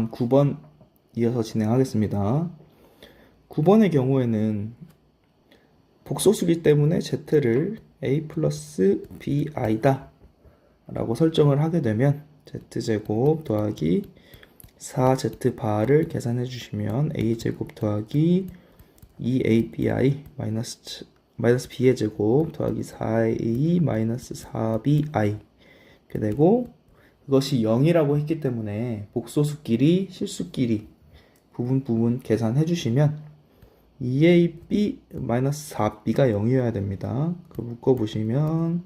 9번 이어서 진행하겠습니다. 9번의 경우에는 복소수기 때문에 z를 a 플러스 bi다 라고 설정을 하게 되면 z제곱 더하기 4z바를 계산해 주시면 a제곱 더하기 2abi 마이너스 b의 제곱 더하기 4a 마이너스 4bi 이렇게 되고, 그것이 0이라고 했기 때문에 복소수끼리 실수끼리 부분 계산해 주시면 2ab-4b가 0이어야 됩니다. 그걸 묶어보시면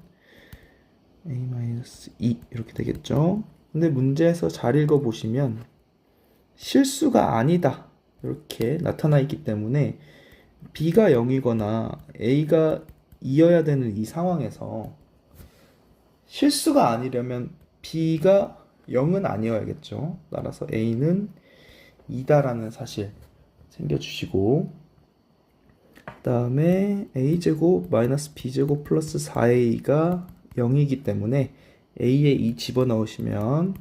a-2 이렇게 되겠죠. 근데 문제에서 잘 읽어보시면 실수가 아니다 이렇게 나타나 있기 때문에 b가 0이거나 a가 2여야 되는 이 상황에서 실수가 아니려면 b가 0은 아니어야겠죠. 따라서 a는 2다라는 사실 챙겨주시고, 그 다음에 a제곱 마이너스 b제곱 플러스 4a가 0이기 때문에 a에 2 집어넣으시면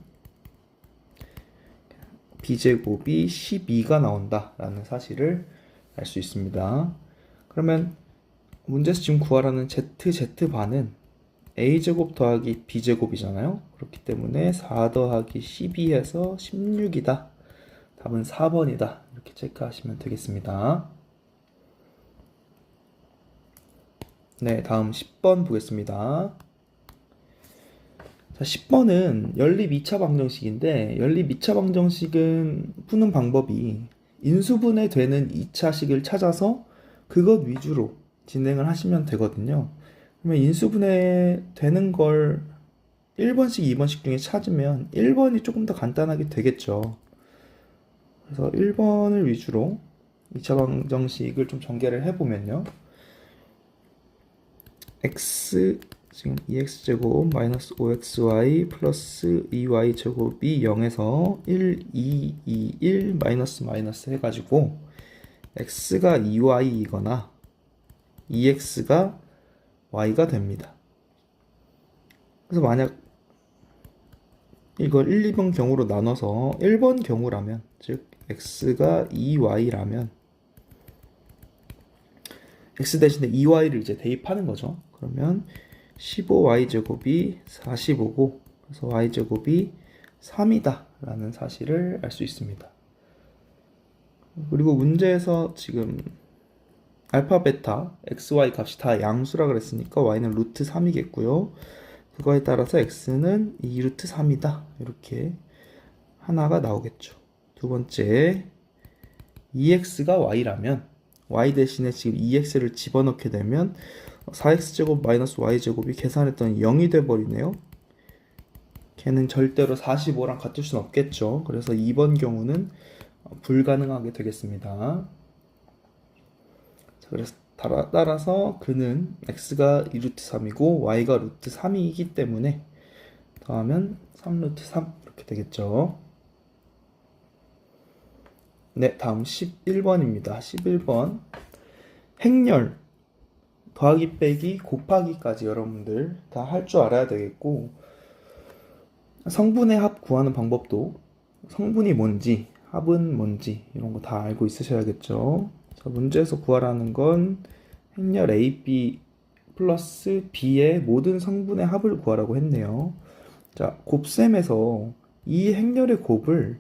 b제곱이 12가 나온다라는 사실을 알 수 있습니다. 그러면 문제에서 지금 구하라는 z바는 a제곱 더하기 b제곱이잖아요. 그렇기 때문에 4 더하기 12해서 16이다. 답은 4번이다. 이렇게 체크하시면 되겠습니다. 네, 다음 10번 보겠습니다. 자, 10번은 연립 2차 방정식인데, 연립 2차 방정식은 푸는 방법이 인수분해 되는 2차식을 찾아서 그것 위주로 진행을 하시면 되거든요. 그러면 인수분해 되는 걸 1번식, 2번식 중에 찾으면 1번이 조금 더 간단하게 되겠죠. 그래서 1번을 위주로 2차 방정식을 좀 전개를 해보면요. x 지금 2x제곱 마이너스 5xy 플러스 2y제곱이 0에서 1, 2, 1 마이너스 해가지고 x가 2y이거나 2x가 y가 됩니다. 그래서 만약 이걸 1, 2번 경우로 나눠서 1번 경우라면, 즉 x가 2y라면 x 대신에 2y를 이제 대입하는 거죠. 그러면 15y제곱이 45고 그래서 y제곱이 3이다 라는 사실을 알 수 있습니다. 그리고 문제에서 지금 알파, 베타, xy 값이 다 양수라 그랬으니까 y는 루트 3이겠고요. 그거에 따라서 x는 2 루트 3이다. 이렇게 하나가 나오겠죠. 두 번째, 2x가 y라면 y 대신에 지금 2x를 집어넣게 되면 4x제곱 마이너스 y제곱이 계산했던 0이 돼버리네요. 걔는 절대로 45랑 같을 수는 없겠죠. 그래서 2번 경우는 불가능하게 되겠습니다. 자, 그래서 따라서 그는 x가 2루트 3이고 y가 루트 3이기 때문에 더하면 3루트 3 이렇게 되겠죠. 네, 다음 11번입니다. 11번 행렬 더하기 빼기 곱하기까지 여러분들 다 할 줄 알아야 되겠고, 성분의 합 구하는 방법도 성분이 뭔지 합은 뭔지 이런 거 다 알고 있으셔야겠죠. 자, 문제에서 구하라는 건 행렬 AB 플러스 B의 모든 성분의 합을 구하라고 했네요. 자, 곱셈에서 이 행렬의 곱을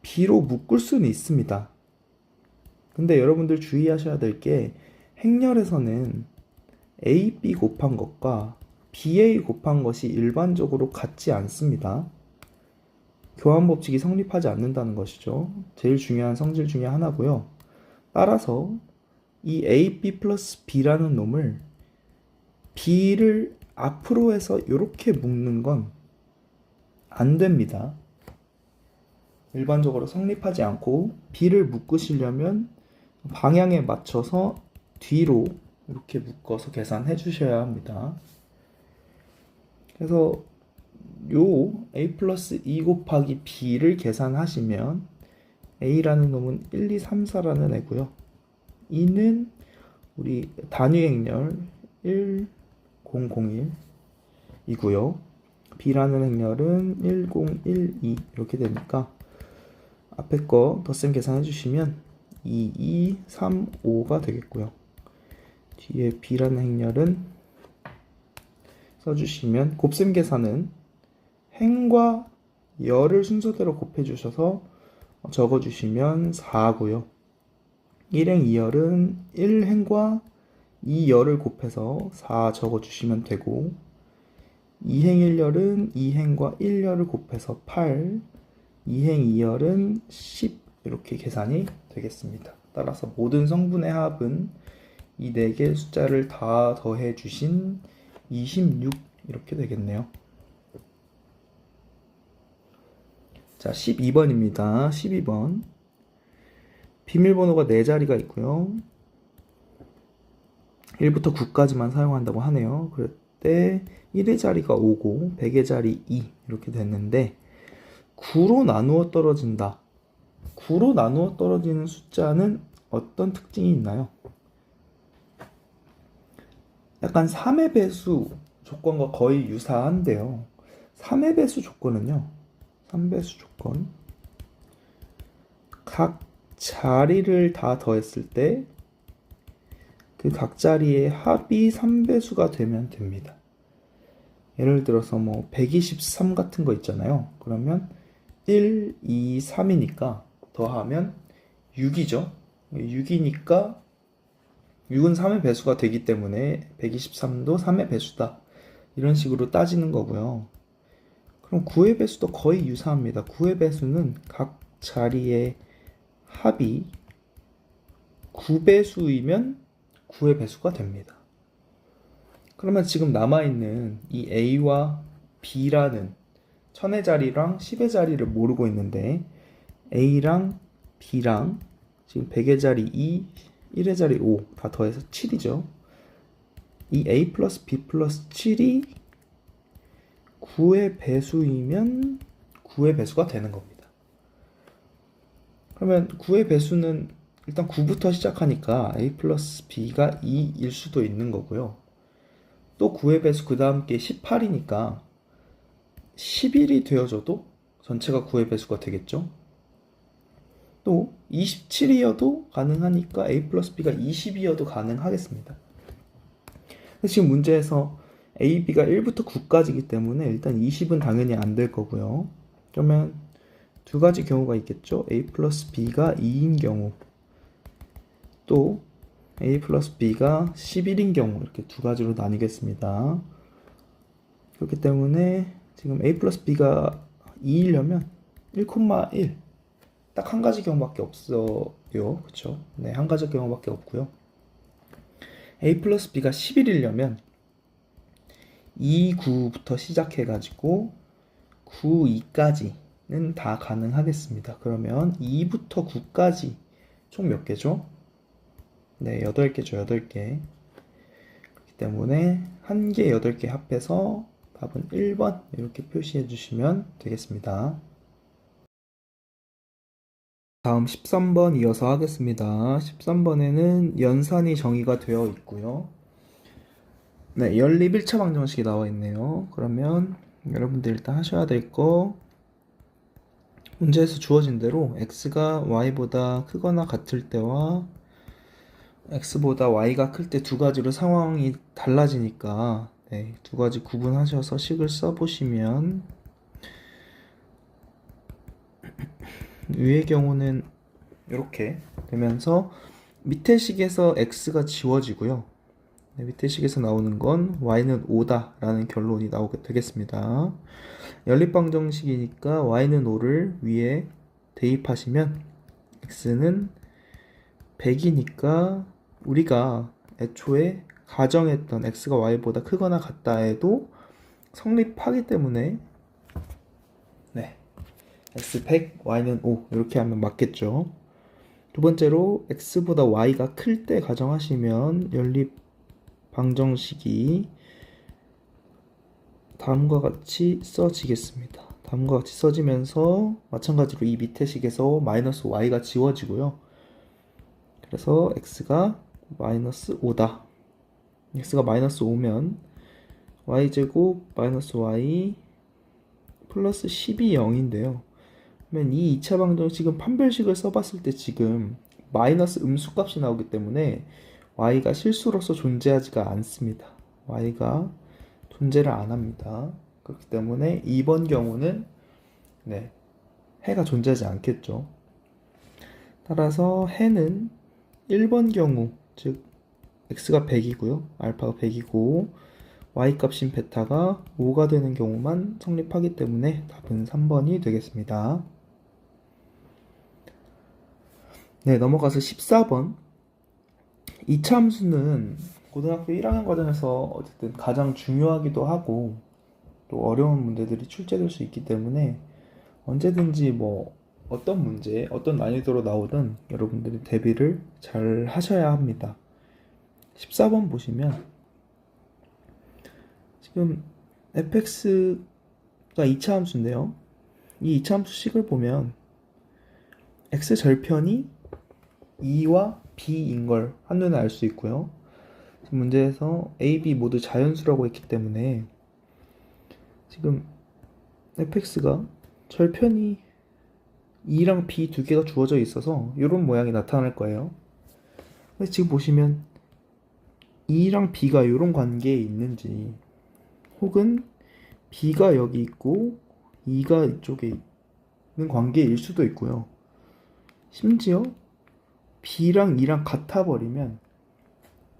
B로 묶을 수는 있습니다. 근데 여러분들 주의하셔야 될 게 행렬에서는 AB 곱한 것과 BA 곱한 것이 일반적으로 같지 않습니다. 교환 법칙이 성립하지 않는다는 것이죠. 제일 중요한 성질 중에 하나고요. 따라서 이 AB 플러스 B라는 놈을 B를 앞으로 해서 이렇게 묶는 건 안 됩니다. 일반적으로 성립하지 않고 B를 묶으시려면 방향에 맞춰서 뒤로 이렇게 묶어서 계산해 주셔야 합니다. 그래서 요 a 플러스 2 곱하기 b를 계산하시면 a라는 놈은 1, 2, 3, 4라는 애고요. 2는 우리 단위 행렬 1, 0, 0, 1이고요. b라는 행렬은 1, 0, 1, 2 이렇게 되니까 앞에 거 덧셈 계산해 주시면 2, 2, 3, 5가 되겠고요. 뒤에 b라는 행렬은 써주시면 곱셈 계산은 행과 열을 순서대로 곱해 주셔서 적어주시면 4고요. 1행 2열은 1행과 2열을 곱해서 4 적어주시면 되고 2행 1열은 2행과 1열을 곱해서 8, 2행 2열은 10 이렇게 계산이 되겠습니다. 따라서 모든 성분의 합은 이 4개의 숫자를 다 더해 주신 26 이렇게 되겠네요. 자, 12번입니다. 12번. 비밀번호가 4자리가 있고요. 1부터 9까지만 사용한다고 하네요. 그럴 때 1의 자리가 5고 100의 자리 2 이렇게 됐는데 9로 나누어 떨어진다. 9로 나누어 떨어지는 숫자는 어떤 특징이 있나요? 약간 3의 배수 조건과 거의 유사한데요. 3의 배수 조건은요. 3배수 조건. 각 자리를 다 더했을 때 그 각 자리의 합이 3배수가 되면 됩니다. 예를 들어서 뭐 123 같은 거 있잖아요. 그러면 1, 2, 3이니까 더하면 6이죠. 6이니까 6은 3의 배수가 되기 때문에 123도 3의 배수다. 이런 식으로 따지는 거고요. 그럼 9의 배수도 거의 유사합니다. 9의 배수는 각 자리의 합이 9배수이면 9의 배수가 됩니다. 그러면 지금 남아있는 이 A와 B라는 1000의 자리랑 10의 자리를 모르고 있는데 A랑 B랑 지금 100의 자리 2, 1의 자리 5 다 더해서 7이죠. 이 A 플러스 B 플러스 7이 9의 배수이면 9의 배수가 되는 겁니다. 그러면 9의 배수는 일단 9부터 시작하니까 A 플러스 B가 2일 수도 있는 거고요. 또 9의 배수 그 다음 게 18이니까 11이 되어져도 전체가 9의 배수가 되겠죠. 또 27이어도 가능하니까 A 플러스 B가 20이어도 가능하겠습니다. 지금 문제에서 A, B가 1부터 9까지이기 때문에 일단 20은 당연히 안 될 거고요. 그러면 두 가지 경우가 있겠죠. A 플러스 B가 2인 경우 또 A 플러스 B가 11인 경우 이렇게 두 가지로 나뉘겠습니다. 그렇기 때문에 지금 A 플러스 B가 2이려면 1,1 딱 한 가지 경우밖에 없어요. 그쵸? 네, 한 가지 경우밖에 없고요. A 플러스 B가 11이려면 2, 9부터 시작해가지고 9, 2까지는 다 가능하겠습니다. 그러면 2부터 9까지 총 몇 개죠? 네, 8개죠. 8개. 그렇기 때문에 한 개 8개 합해서 답은 1번 이렇게 표시해 주시면 되겠습니다. 다음 13번 이어서 하겠습니다. 13번에는 연산이 정의가 되어 있고요. 네, 연립 1차 방정식이 나와 있네요. 그러면 여러분들 일단 하셔야 될 거 문제에서 주어진 대로 x가 y보다 크거나 같을 때와 x보다 y가 클 때 두 가지로 상황이 달라지니까 네, 두 가지 구분하셔서 식을 써보시면 위의 경우는 이렇게 되면서 밑에 식에서 x가 지워지고요. 네, 밑에 식에서 나오는 건 y는 5다 라는 결론이 나오게 되겠습니다. 연립방정식이니까 y는 5를 위에 대입하시면 x는 100이니까 우리가 애초에 가정했던 x가 y보다 크거나 같다 해도 성립하기 때문에 네, x 100, y는 5 이렇게 하면 맞겠죠. 두 번째로 x보다 y가 클 때 가정하시면 연립 방정식이 다음과 같이 써지겠습니다. 다음과 같이 써지면서 마찬가지로 이 밑에 식에서 마이너스 y가 지워지고요. 그래서 x가 마이너스 5다. x가 마이너스 5면 y제곱 마이너스 y 플러스 10이 0인데요. 그러면 이 2차 방정식은 판별식을 써봤을 때 지금 마이너스 음수값이 나오기 때문에 y가 실수로서 존재하지가 않습니다. y가 존재를 안 합니다. 그렇기 때문에 2번 경우는 네, 해가 존재하지 않겠죠. 따라서 해는 1번 경우, 즉 x가 100이고요. 알파가 100이고 y값인 베타가 5가 되는 경우만 성립하기 때문에 답은 3번이 되겠습니다. 네, 넘어가서 14번. 2차 함수는 고등학교 1학년 과정에서 어쨌든 가장 중요하기도 하고 또 어려운 문제들이 출제될 수 있기 때문에 언제든지 뭐 어떤 문제, 어떤 난이도로 나오든 여러분들이 대비를 잘 하셔야 합니다. 14번 보시면 지금 fx가 2차 함수인데요. 이 2차 함수식을 보면 x 절편이 2와 b인 걸 한눈에 알 수 있고요. 지금 문제에서 a, b 모두 자연수라고 했기 때문에 지금 fx가 절편이 2랑 b 두 개가 주어져 있어서 이런 모양이 나타날 거예요. 근데 지금 보시면 2랑 b가 이런 관계에 있는지 혹은 b가 여기 있고 2가 이쪽에 있는 관계일 수도 있고요. 심지어 b랑 2랑 같아 버리면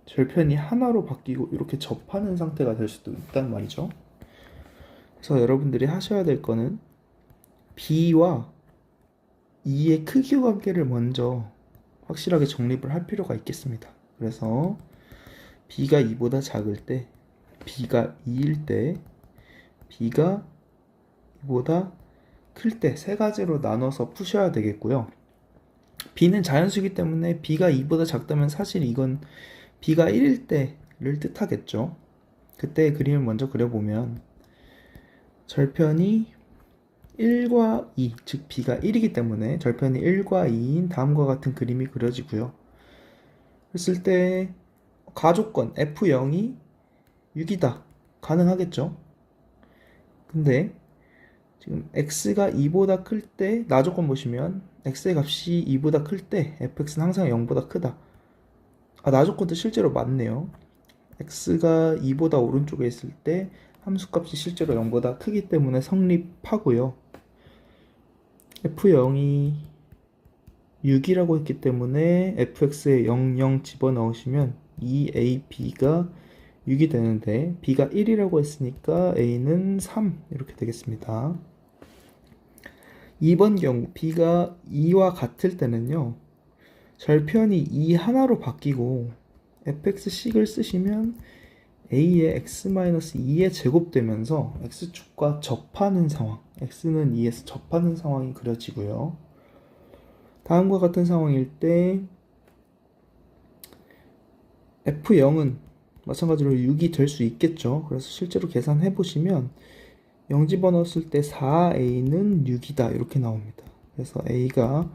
절편이 하나로 바뀌고 이렇게 접하는 상태가 될 수도 있단 말이죠. 그래서 여러분들이 하셔야 될 거는 b와 2의 크기 관계를 먼저 확실하게 정립을 할 필요가 있겠습니다. 그래서 b가 2보다 작을 때, b가 2일 때, b가 2보다 클 때 세 가지로 나눠서 푸셔야 되겠고요. b는 자연수이기 때문에 b가 2보다 작다면 사실 이건 b가 1일 때를 뜻하겠죠. 그때 그림을 먼저 그려보면 절편이 1과 2, 즉 b가 1이기 때문에 절편이 1과 2인 다음과 같은 그림이 그려지고요. 그랬을 때 가조건 f0이 6이다. 가능하겠죠. 근데 지금 x가 2보다 클 때 나조건 보시면 x의 값이 2보다 클 때 fx는 항상 0보다 크다. 나조건도 실제로 맞네요. x가 2보다 오른쪽에 있을 때 함수값이 실제로 0보다 크기 때문에 성립하고요. f0이 6이라고 했기 때문에 fx에 0, 0 집어넣으시면 2ab가 6이 되는데 b가 1이라고 했으니까 a는 3 이렇게 되겠습니다. 2번 경우 b가 2와 같을 때는요. 절편이 2 하나로 바뀌고 fx식을 쓰시면 a의 x-2에 제곱되면서 x축과 접하는 상황, x는 2에서 접하는 상황이 그려지고요. 다음과 같은 상황일 때 f0은 마찬가지로 6이 될 수 있겠죠. 그래서 실제로 계산해 보시면 0 집어넣었을 때 4a는 6이다 이렇게 나옵니다. 그래서 a가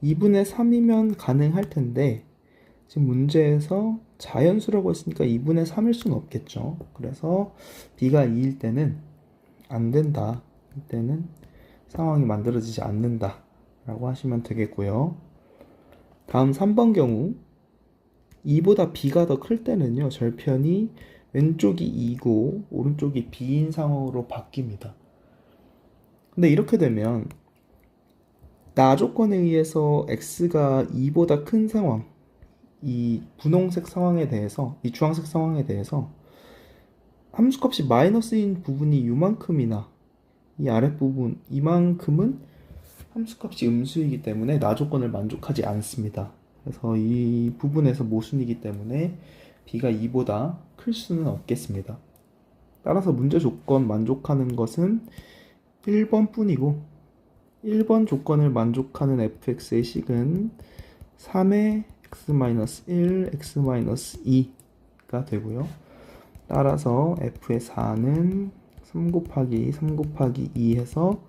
2분의 3이면 가능할 텐데 지금 문제에서 자연수라고 했으니까 2분의 3일 수는 없겠죠. 그래서 b가 2일 때는 안 된다. 이때는 상황이 만들어지지 않는다 라고 하시면 되겠고요. 다음 3번 경우 2보다 b가 더 클 때는요. 절편이 왼쪽이 2고 오른쪽이 b인 상황으로 바뀝니다. 근데 이렇게 되면 나조건에 의해서 x가 2보다 큰 상황, 이 분홍색 상황에 대해서, 이 주황색 상황에 대해서 함수값이 마이너스인 부분이 이만큼이나 이 아랫부분 이만큼은 함수값이 음수이기 때문에 나조건을 만족하지 않습니다. 그래서 이 부분에서 모순이기 때문에 b가 2보다 클 수는 없겠습니다. 따라서 문제 조건 만족하는 것은 1번 뿐이고 1번 조건을 만족하는 fx의 식은 3의 x-1, x-2가 되고요. 따라서 f의 4는 3 곱하기 3 곱하기 2 해서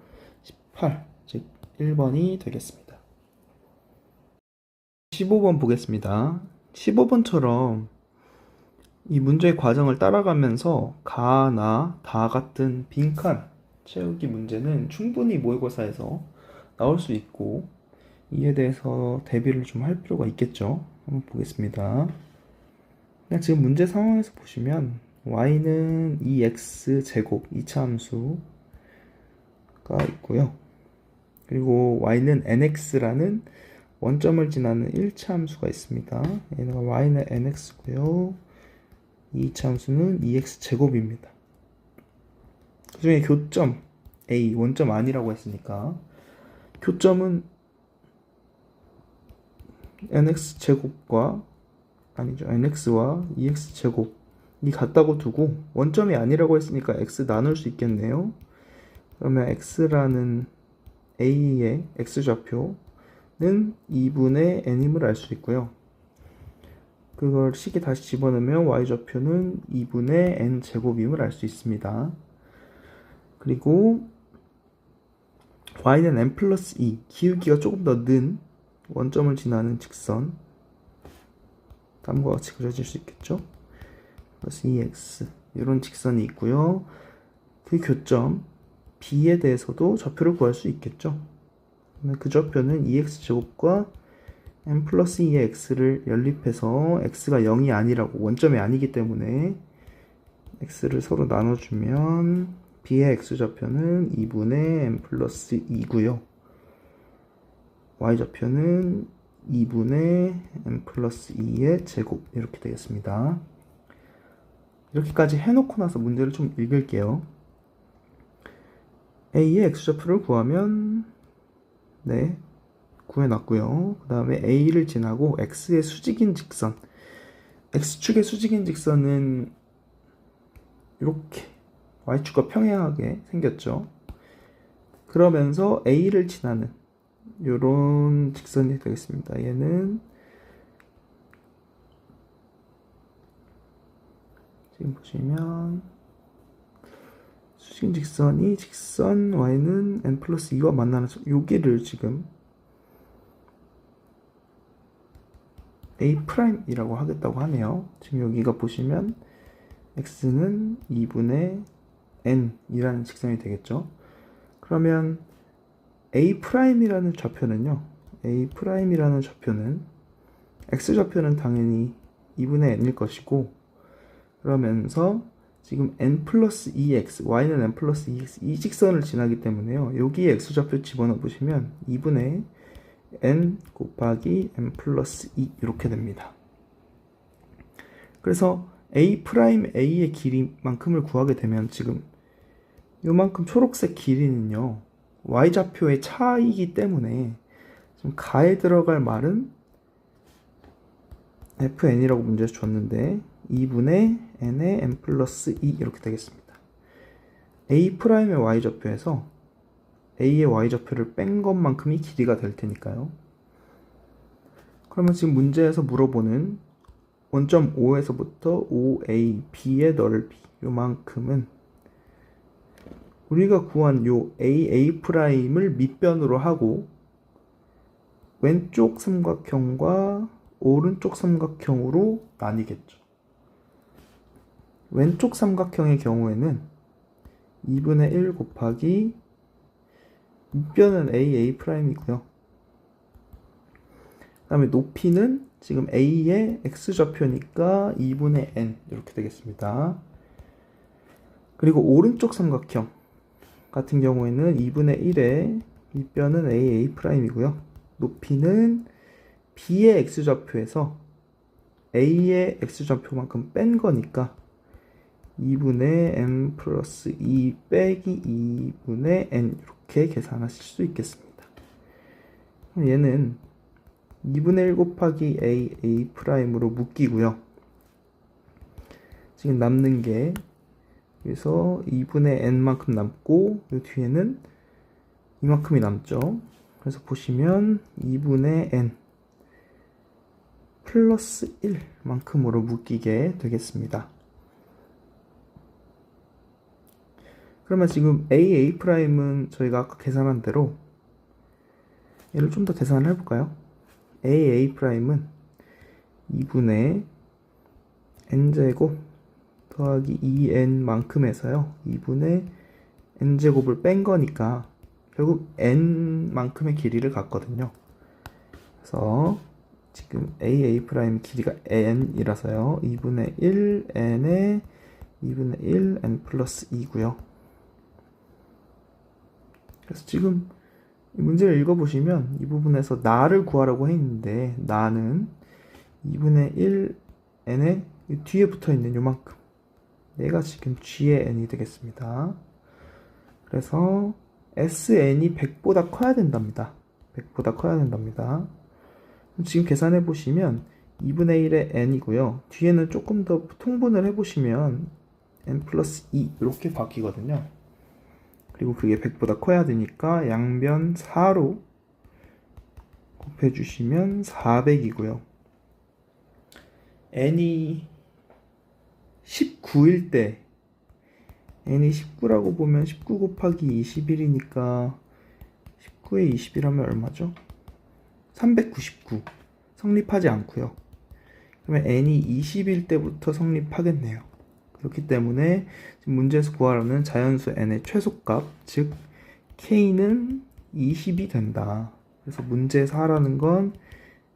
18, 즉 1번이 되겠습니다. 15번 보겠습니다. 15번처럼 이 문제의 과정을 따라가면서 가, 나, 다 같은 빈칸 채우기 문제는 충분히 모의고사에서 나올 수 있고, 이에 대해서 대비를 좀 할 필요가 있겠죠. 한번 보겠습니다. 그냥 지금 문제 상황에서 보시면 y는 2x 제곱 2차 함수가 있고요. 그리고 y는 nx라는 원점을 지나는 1차 함수가 있습니다. 얘가 y는 nx고요. 2차 함수는 2x 제곱입니다. 그 중에 교점 a, 원점 아니라고 했으니까 교점은 nx 제곱과 아니죠, nx와 2x 제곱이 같다고 두고 원점이 아니라고 했으니까 x 나눌 수 있겠네요. 그러면 x라는 a의 x좌표는 2분의 n임을 알 수 있고요. 그걸 식에 다시 집어넣으면 y좌표는 2분의 n 제곱임을 알 수 있습니다. 그리고 y는 n 플러스 2, 기울기가 조금 더 는 원점을 지나는 직선, 다음과 같이 그려질 수 있겠죠. 플러스 2x, 이런 직선이 있고요. 그 교점 b에 대해서도 좌표를 구할 수 있겠죠. 그 좌표는 2x 제곱과 n 플러스 2의 x를 연립해서 x가 0이 아니라고, 원점이 아니기 때문에 x를 서로 나눠주면 b의 x좌표는 2분의 n 플러스 2고요. y좌표는 2분의 n 플러스 2의 제곱, 이렇게 되겠습니다. 이렇게까지 해놓고 나서 문제를 좀 읽을게요. a의 x좌표를 구하면, 네, 구해놨고요. 그 다음에 a를 지나고 x의 수직인 직선, x축의 수직인 직선은 이렇게 y축과 평행하게 생겼죠. 그러면서 a를 지나는 이런 직선이 되겠습니다. 얘는 지금 보시면 수직인 직선이 직선 y는 n 플러스 2와 만나는 여기를 지금 A'이라고 하겠다고 하네요. 지금 여기가 보시면 x는 2분의 n이라는 직선이 되겠죠. 그러면 A'이라는 좌표는요, A'이라는 좌표는 x좌표는 당연히 2분의 n일 것이고, 그러면서 지금 n 플러스 2x, y는 n 플러스 2x, 이 직선을 지나기 때문에요, 여기에 x좌표 집어넣어 보시면 2분의 n 곱하기 n 플러스 2 이렇게 됩니다. 그래서 A'의 길이만큼을 구하게 되면 지금 요만큼 초록색 길이는요, y좌표의 차이기 때문에 지금 가에 들어갈 말은 fn이라고 문제에서 줬는데 2분의 n의 n 플러스 2 이렇게 되겠습니다. A'의 y좌표에서 A의 y좌표를 뺀 것만큼이 길이가 될 테니까요. 그러면 지금 문제에서 물어보는 원점 O에서부터 OA, B의 넓이 요만큼은 우리가 구한 요 A'A'을 밑변으로 하고 왼쪽 삼각형과 오른쪽 삼각형으로 나뉘겠죠. 왼쪽 삼각형의 경우에는 2분의 1 곱하기 밑변은 A'A'이고요. 그 다음에 높이는 지금 A의 x좌표니까 2분의 n 이렇게 되겠습니다. 그리고 오른쪽 삼각형 같은 경우에는 2분의 1의 밑변은 A'A'이고요. 높이는 B의 x좌표에서 A의 x좌표만큼 뺀 거니까 2분의 n 플러스 2 빼기 2분의 n 이렇게 계산하실 수 있겠습니다. 얘는 2분의 1 곱하기 A'A'으로 묶이고요. 지금 남는 게 그래서 2분의 n만큼 남고 이 뒤에는 이만큼이 남죠. 그래서 보시면 2분의 n 플러스 1만큼으로 묶이게 되겠습니다. 그러면 지금 A'A'은 저희가 아까 계산한 대로 얘를 좀 더 계산을 해볼까요? A'A'은 2분의 n제곱 더하기 2n만큼 해서요, 2분의 n제곱을 뺀 거니까 결국 n만큼의 길이를 갖거든요. 그래서 지금 a 프라임 길이가 n이라서요. 2분의 1 n에 2분의 1 n 플러스 2고요. 그래서 지금 이 문제를 읽어보시면 이 부분에서 나를 구하라고 했는데 나는 2분의 1 n에 뒤에 붙어있는 요만큼, 얘가 지금 g의 n이 되겠습니다. 그래서 sn이 100보다 커야 된답니다. 100보다 커야 된답니다. 지금 계산해 보시면 2분의 1의 n이고요. 뒤에는 조금 더 통분을 해보시면 n 플러스 2 이렇게 바뀌거든요. 그리고 그게 100보다 커야 되니까 양변 4로 곱해주시면 400이고요. n이 19일 때 n이 19라고 보면 19 곱하기 21이니까 19에 21하면 얼마죠? 399. 성립하지 않고요. 그러면 n이 20일 때부터 성립하겠네요. 그렇기 때문에 지금 문제에서 구하라는 자연수 n의 최소값, 즉 k는 20이 된다. 그래서 문제에서 하라는 건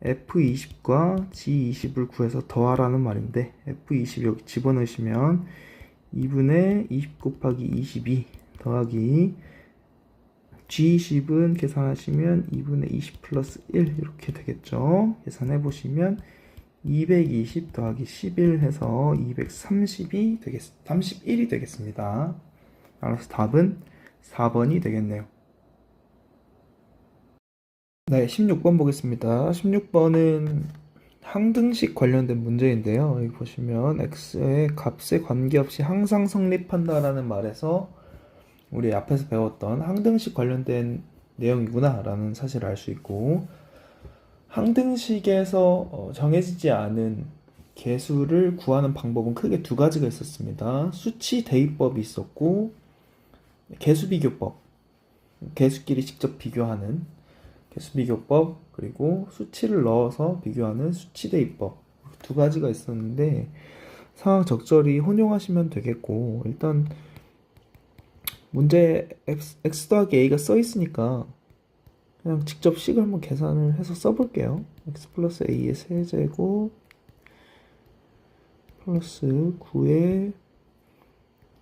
F20과 G20을 구해서 더하라는 말인데, F20 여기 집어넣으시면 2분의 20 곱하기 22 더하기 G20은 계산하시면 2분의 20 플러스 1 이렇게 되겠죠. 계산해보시면 220 더하기 11 해서 31이 되겠습니다. 따라서 답은 4번이 되겠네요. 네, 16번 보겠습니다. 16번은 항등식 관련된 문제인데요. 여기 보시면 x의 값에 관계없이 항상 성립한다라는 말에서 우리 앞에서 배웠던 항등식 관련된 내용이구나 라는 사실을 알 수 있고, 항등식에서 정해지지 않은 개수를 구하는 방법은 크게 두 가지가 있었습니다. 수치 대입법이 있었고, 개수 비교법, 개수끼리 직접 비교하는 개수 비교법, 그리고 수치를 넣어서 비교하는 수치 대입법, 두 가지가 있었는데 상황 적절히 혼용하시면 되겠고, 일단 문제 x 더하기 a가 써 있으니까 그냥 직접 식을 한번 계산을 해서 써볼게요. x 플러스 a의 세제곱 플러스 9의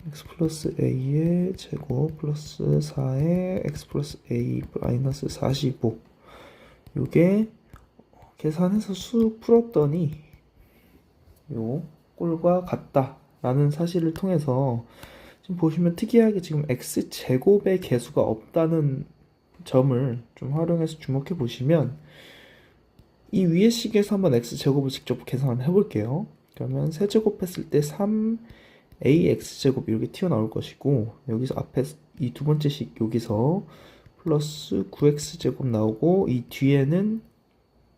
x 플러스 a의 제곱 플러스 4의 x 플러스 a 마이너스 45. 요게 계산해서 쑥 풀었더니 요 꼴과 같다 라는 사실을 통해서 지금 보시면 특이하게 지금 x 제곱의 개수가 없다는 점을 좀 활용해서 주목해 보시면, 이 위의 식에서 한번 x 제곱을 직접 계산을 해볼게요. 그러면 세제곱 했을 때 3ax 제곱 이렇게 튀어나올 것이고, 여기서 앞에 이 두 번째 식 여기서 플러스 9x 제곱 나오고, 이 뒤에는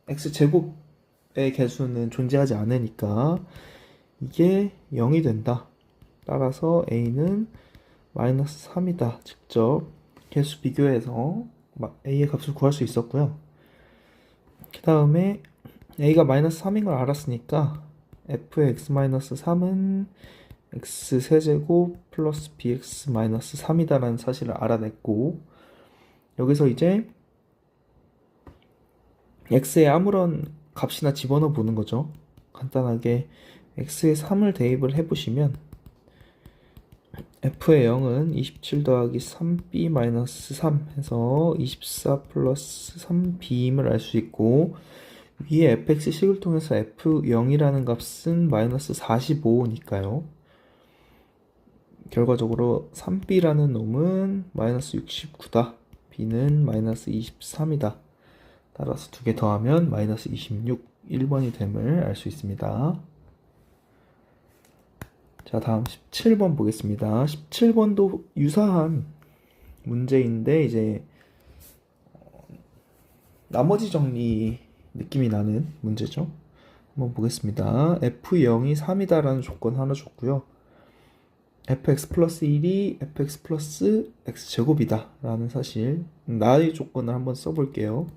x 제곱의 개수는 존재하지 않으니까 이게 0이 된다. 따라서 a는 마이너스 3이다. 직접 개수 비교해서 a의 값을 구할 수 있었고요. 그 다음에 a가 마이너스 3인 걸 알았으니까 f의 x-3은 x 세제곱 플러스 bx 마이너스 3이다 라는 사실을 알아냈고, 여기서 이제 x에 아무런 값이나 집어넣어 보는 거죠. 간단하게 x에 3을 대입을 해보시면 f의 0은 27 더하기 3b 마이너스 3 해서 24 플러스 3b임을 알 수 있고, 위에 fx식을 통해서 f0이라는 값은 마이너스 45니까요. 결과적으로 3b라는 놈은 마이너스 69다. b는 마이너스 23이다. 따라서 두 개 더하면 마이너스 26, 1번이 됨을 알 수 있습니다. 자, 다음 17번 보겠습니다. 17번도 유사한 문제인데 이제 나머지 정리 느낌이 나는 문제죠. 한번 보겠습니다. f0이 3이다 라는 조건 하나 줬고요. fx 플러스 1이 fx 플러스 x제곱이다 라는 사실, 나의 조건을 한번 써볼게요.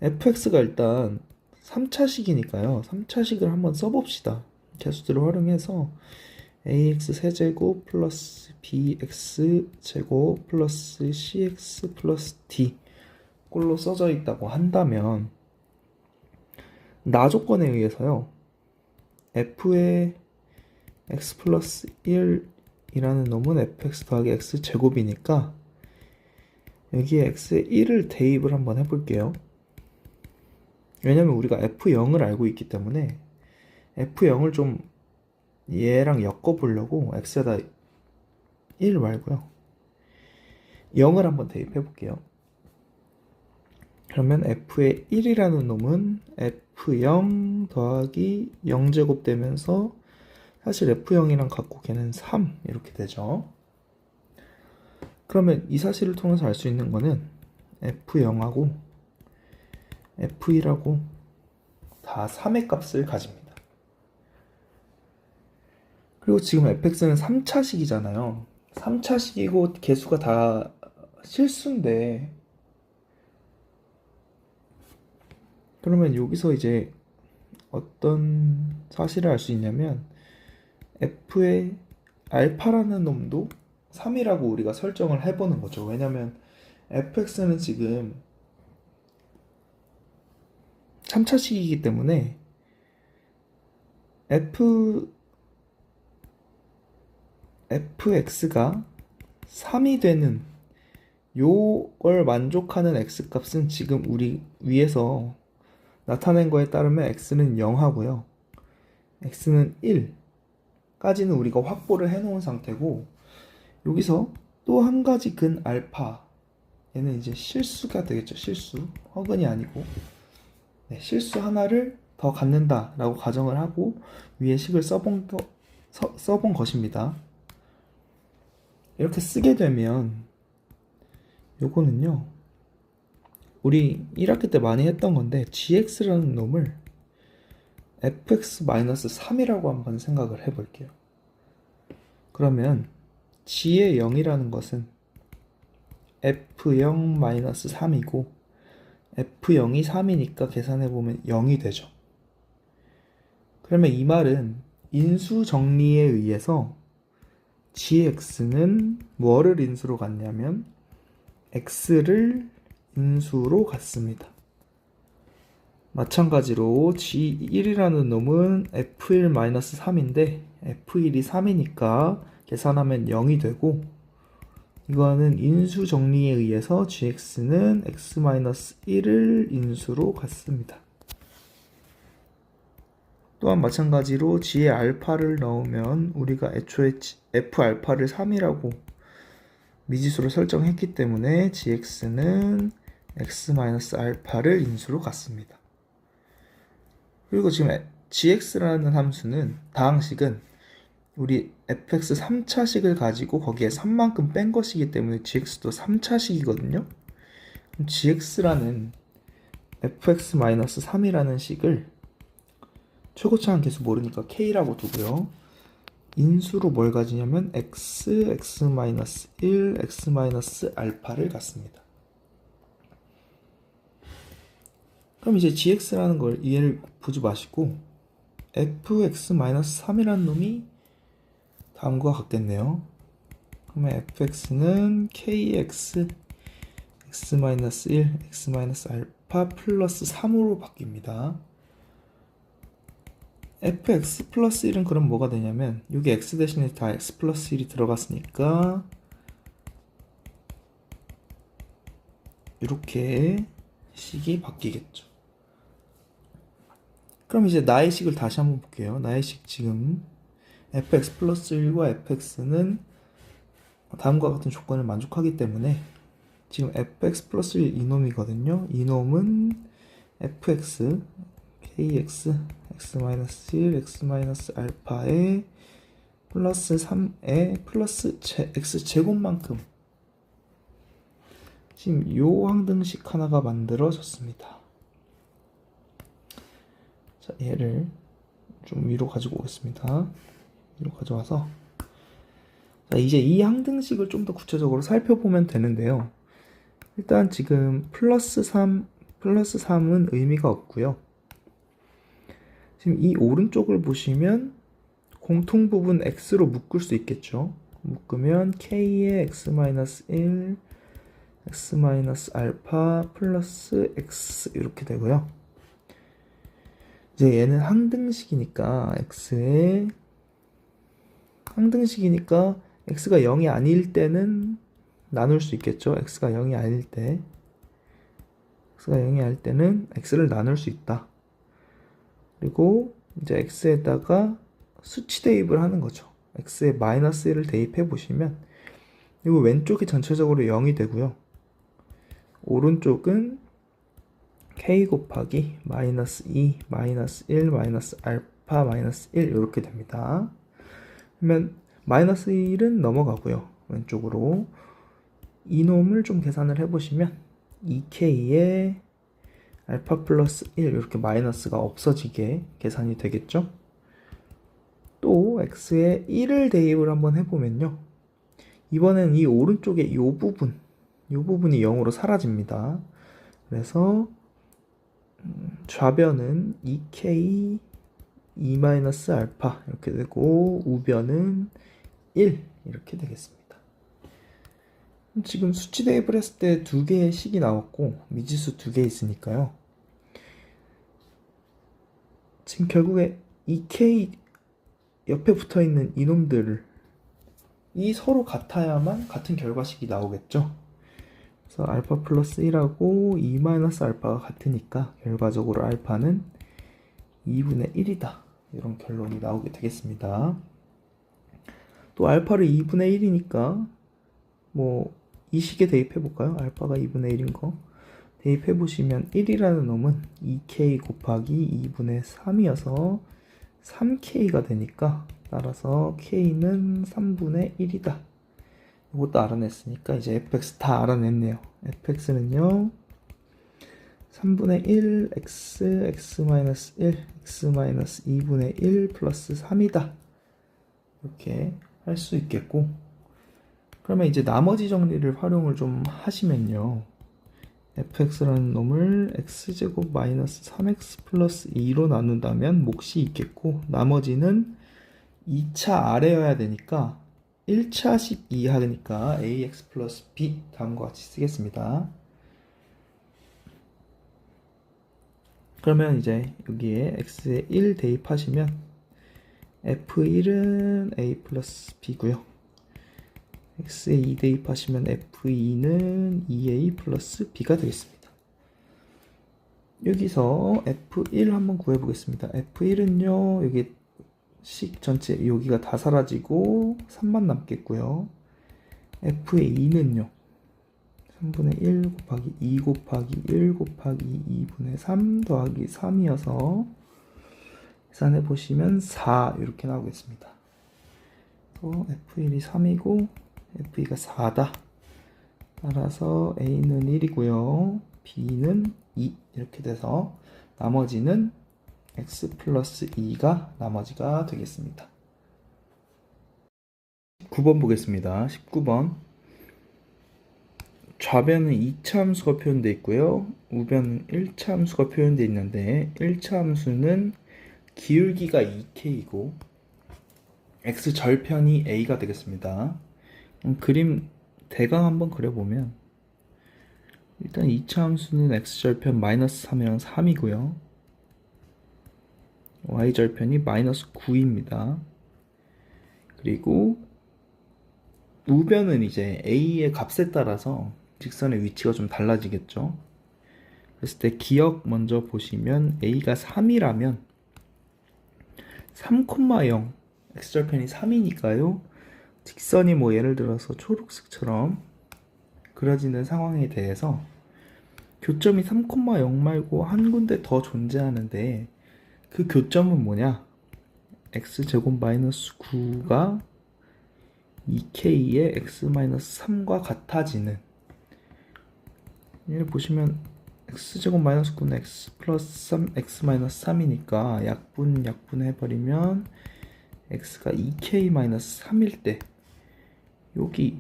fx가 일단 3차식이니까요. 3차식을 한번 써봅시다. 개수들을 활용해서 ax 세제곱 플러스 bx 제곱 플러스 cx 플러스 d 꼴로 써져 있다고 한다면 나 조건에 의해서요 f의 x 플러스 1이라는 놈은 fx 더하기 x 제곱이니까 여기에 x에 1을 대입을 한번 해볼게요. 왜냐면 우리가 f0을 알고 있기 때문에 f0을 좀 얘랑 엮어보려고 x에다 1 말고요 0을 한번 대입해볼게요. 그러면 f의 1이라는 놈은 f0 더하기 0제곱 되면서 사실 f0이랑 같고 걔는 3 이렇게 되죠. 그러면 이 사실을 통해서 알 수 있는 거는 f0하고 f1하고 다 3의 값을 가집니다. 그리고 지금 fx는 3차식이잖아요. 3차식이고 개수가 다 실수인데 그러면 여기서 이제 어떤 사실을 알 수 있냐면 f의 알파라는 놈도 3이라고 우리가 설정을 해보는 거죠. 왜냐면 fx는 지금 3차식이기 때문에 fx가 3이 되는 요걸 만족하는 x값은 지금 우리 위에서 나타낸 거에 따르면 x는 0 하고요. x는 1까지는 우리가 확보를 해놓은 상태고 여기서 또 한 가지 근 알파 얘는 이제 실수가 되겠죠. 실수 허근이 아니고 네, 실수 하나를 더 갖는다 라고 가정을 하고 위에 식을 써본 것입니다. 이렇게 쓰게 되면 요거는요 우리 1학기 때 많이 했던 건데 gx라는 놈을 fx-3이라고 한번 생각을 해볼게요. 그러면 g의 0이라는 것은 f0-3이고 f0이 3이니까 계산해보면 0이 되죠. 그러면 이 말은 인수 정리에 의해서 gx는 뭐를 인수로 갔냐면 x를 인수로 갔습니다. 마찬가지로 g1이라는 놈은 f1-3인데 f1이 3이니까 계산하면 0이 되고 이거는 인수 정리에 의해서 gx는 x-1을 인수로 갔습니다. 또한 마찬가지로 g의 알파를 넣으면 우리가 애초에 f알파를 3이라고 미지수로 설정했기 때문에 gx는 x-알파를 인수로 갔습니다. 그리고 지금 gx라는 함수는 다항식은 우리 fx 3차식을 가지고 거기에 3만큼 뺀 것이기 때문에 gx도 3차식이거든요. 그럼 gx라는 fx-3이라는 식을 최고차항 계수 모르니까 k라고 두고요. 인수로 뭘 가지냐면 x, x-1, x-알파를 갖습니다. 그럼 이제 gx라는 걸 이해를 보지 마시고 fx-3이라는 놈이 다음과 같겠네요. 그러면 fx는 kx x-1 x-알파 플러스 3으로 바뀝니다. fx 플러스 1은 그럼 뭐가 되냐면 여기 x 대신에 다 x 플러스 1이 들어갔으니까 이렇게 식이 바뀌겠죠. 그럼 이제 나의 식을 다시 한번 볼게요. 나의 식 지금 fx 플러스 1과 fx는 다음과 같은 조건을 만족하기 때문에 지금 fx 플러스 1 이놈이거든요. 이놈은 fx kx x-1 x-알파에 플러스 3에 플러스 x제곱만큼 지금 요 항등식 하나가 만들어졌습니다. 자, 얘를 좀 위로 가지고 오겠습니다. 위로 가져와서 자, 이제 이 항등식을 좀 더 구체적으로 살펴보면 되는데요. 일단 지금 플러스 3은 의미가 없고요. 지금 이 오른쪽을 보시면 공통 부분 x로 묶을 수 있겠죠. 묶으면 k의 x-1 x-알파 플러스 x 이렇게 되고요. 이제 얘는 항등식이니까 x가 0이 아닐 때는 나눌 수 있겠죠. x가 0이 아닐 때는 x를 나눌 수 있다. 그리고 이제 x에다가 수치 대입을 하는 거죠. x에 마이너스 1을 대입해 보시면 이거 왼쪽이 전체적으로 0이 되고요. 오른쪽은 k 곱하기 마이너스 2, 마이너스 1, 마이너스 알파, 마이너스 1 이렇게 됩니다. 그러면 마이너스 1은 넘어가고요. 왼쪽으로 이놈을 좀 계산을 해보시면 2k에 알파 플러스 1 이렇게 마이너스가 없어지게 계산이 되겠죠. 또 x에 1을 대입을 한번 해보면요. 이번엔 이 오른쪽에 이 부분이 0으로 사라집니다. 그래서 좌변은 2k 2-알파 이렇게 되고 우변은 1 이렇게 되겠습니다. 지금 수치 대입을 했을 때 두 개의 식이 나왔고 미지수 두 개 있으니까요. 지금 결국에 2k 옆에 붙어있는 이놈들을 이 서로 같아야만 같은 결과식이 나오겠죠. 그래서 알파 플러스 1하고 2-알파가 같으니까 결과적으로 알파는 2분의 1이다. 이런 결론이 나오게 되겠습니다. 또 알파를 2분의 1이니까 이 식에 대입해 볼까요? 알파가 2분의 1인 거 대입해 보시면 1이라는 놈은 2k 곱하기 2분의 3이어서 3k가 되니까 따라서 k는 3분의 1이다. 이것도 알아냈으니까 이제 fx 다 알아냈네요. fx는요 3분의 1 x 1 x 2분의 1 플러스 3이다. 이렇게 할 수 있겠고, 그러면 이제 나머지 정리를 활용을 좀 하시면요, fx라는 놈을 x제곱 마이너스 3x 플러스 2로 나눈다면 몫이 있겠고, 나머지는 2차 아래여야 되니까 1차식 이하니까 ax 플러스 b 다음과 같이 쓰겠습니다. 그러면 이제 여기에 x에 1 대입하시면 f1은 a 플러스 b고요. x에 2 대입하시면 f2는 2a 플러스 b가 되겠습니다. 여기서 f1 한번 구해보겠습니다. f1은요, 여기 식 전체 여기가 다 사라지고 3만 남겠고요. f의 2는요 3분의 1 곱하기 2 곱하기 1 곱하기 2분의 3 더하기 3이어서 계산해 보시면 4 이렇게 나오겠습니다. f1이 3이고 f2가 4다. 따라서 a는 1이고요 b는 2 이렇게 돼서 나머지는 x 플러스 2가 나머지가 되겠습니다. 19번 보겠습니다. 19번 좌변은 2차 함수가 표현되어 있고요, 우변은 1차 함수가 표현되어 있는데 1차 함수는 기울기가 2k이고 x 절편이 a가 되겠습니다. 그림 대강 한번 그려보면 일단 2차 함수는 x절편 마이너스 3이랑 3이고요 y절편이 마이너스 9입니다. 그리고 우변은 이제 a의 값에 따라서 직선의 위치가 좀 달라지겠죠. 그랬을 때 기억 먼저 보시면 a가 3이라면 3,0 x절편이 3이니까요 직선이 예를 들어서 초록색처럼 그려지는 상황에 대해서 교점이 3,0 말고 한 군데 더 존재하는데 그 교점은 뭐냐? x제곱 마이너스 9가 2k의 x 마이너스 3과 같아지는, 얘를 보시면 x제곱 마이너스 9는 x 플러스 3, x 마이너스 3이니까 약분 해버리면 x가 2k 마이너스 3일 때 여기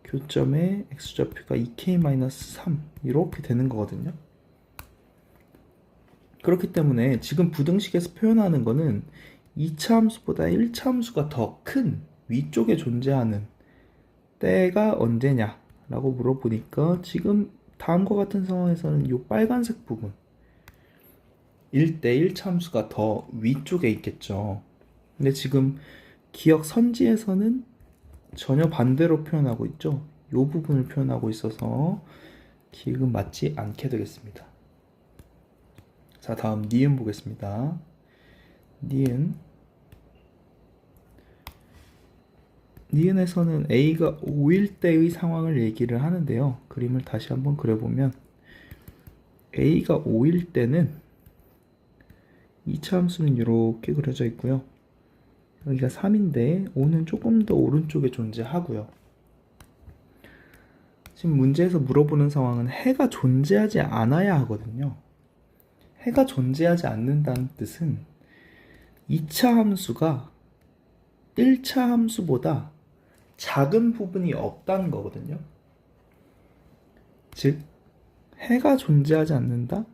교점의 x좌표가 2k 마이너스 3 이렇게 되는 거거든요. 그렇기 때문에 지금 부등식에서 표현하는 거는 2차 함수보다 1차 함수가 더 큰 위쪽에 존재하는 때가 언제냐라고 물어보니까 지금 다음과 같은 상황에서는 이 빨간색 부분 1대 1차 함수가 더 위쪽에 있겠죠. 근데 지금 기억 선지에서는 전혀 반대로 표현하고 있죠. 이 부분을 표현하고 있어서 기억은 맞지 않게 되겠습니다. 자, 다음 니은 보겠습니다. 니은에서는 A가 5일 때의 상황을 얘기를 하는데요. 그림을 다시 한번 그려보면 A가 5일 때는 2차 함수는 이렇게 그려져 있고요. 여기가 3인데 5는 조금 더 오른쪽에 존재하고요. 지금 문제에서 물어보는 상황은 해가 존재하지 않아야 하거든요. 해가 존재하지 않는다는 뜻은 2차 함수가 1차 함수보다 작은 부분이 없다는 거거든요. 즉, 해가 존재하지 않는다?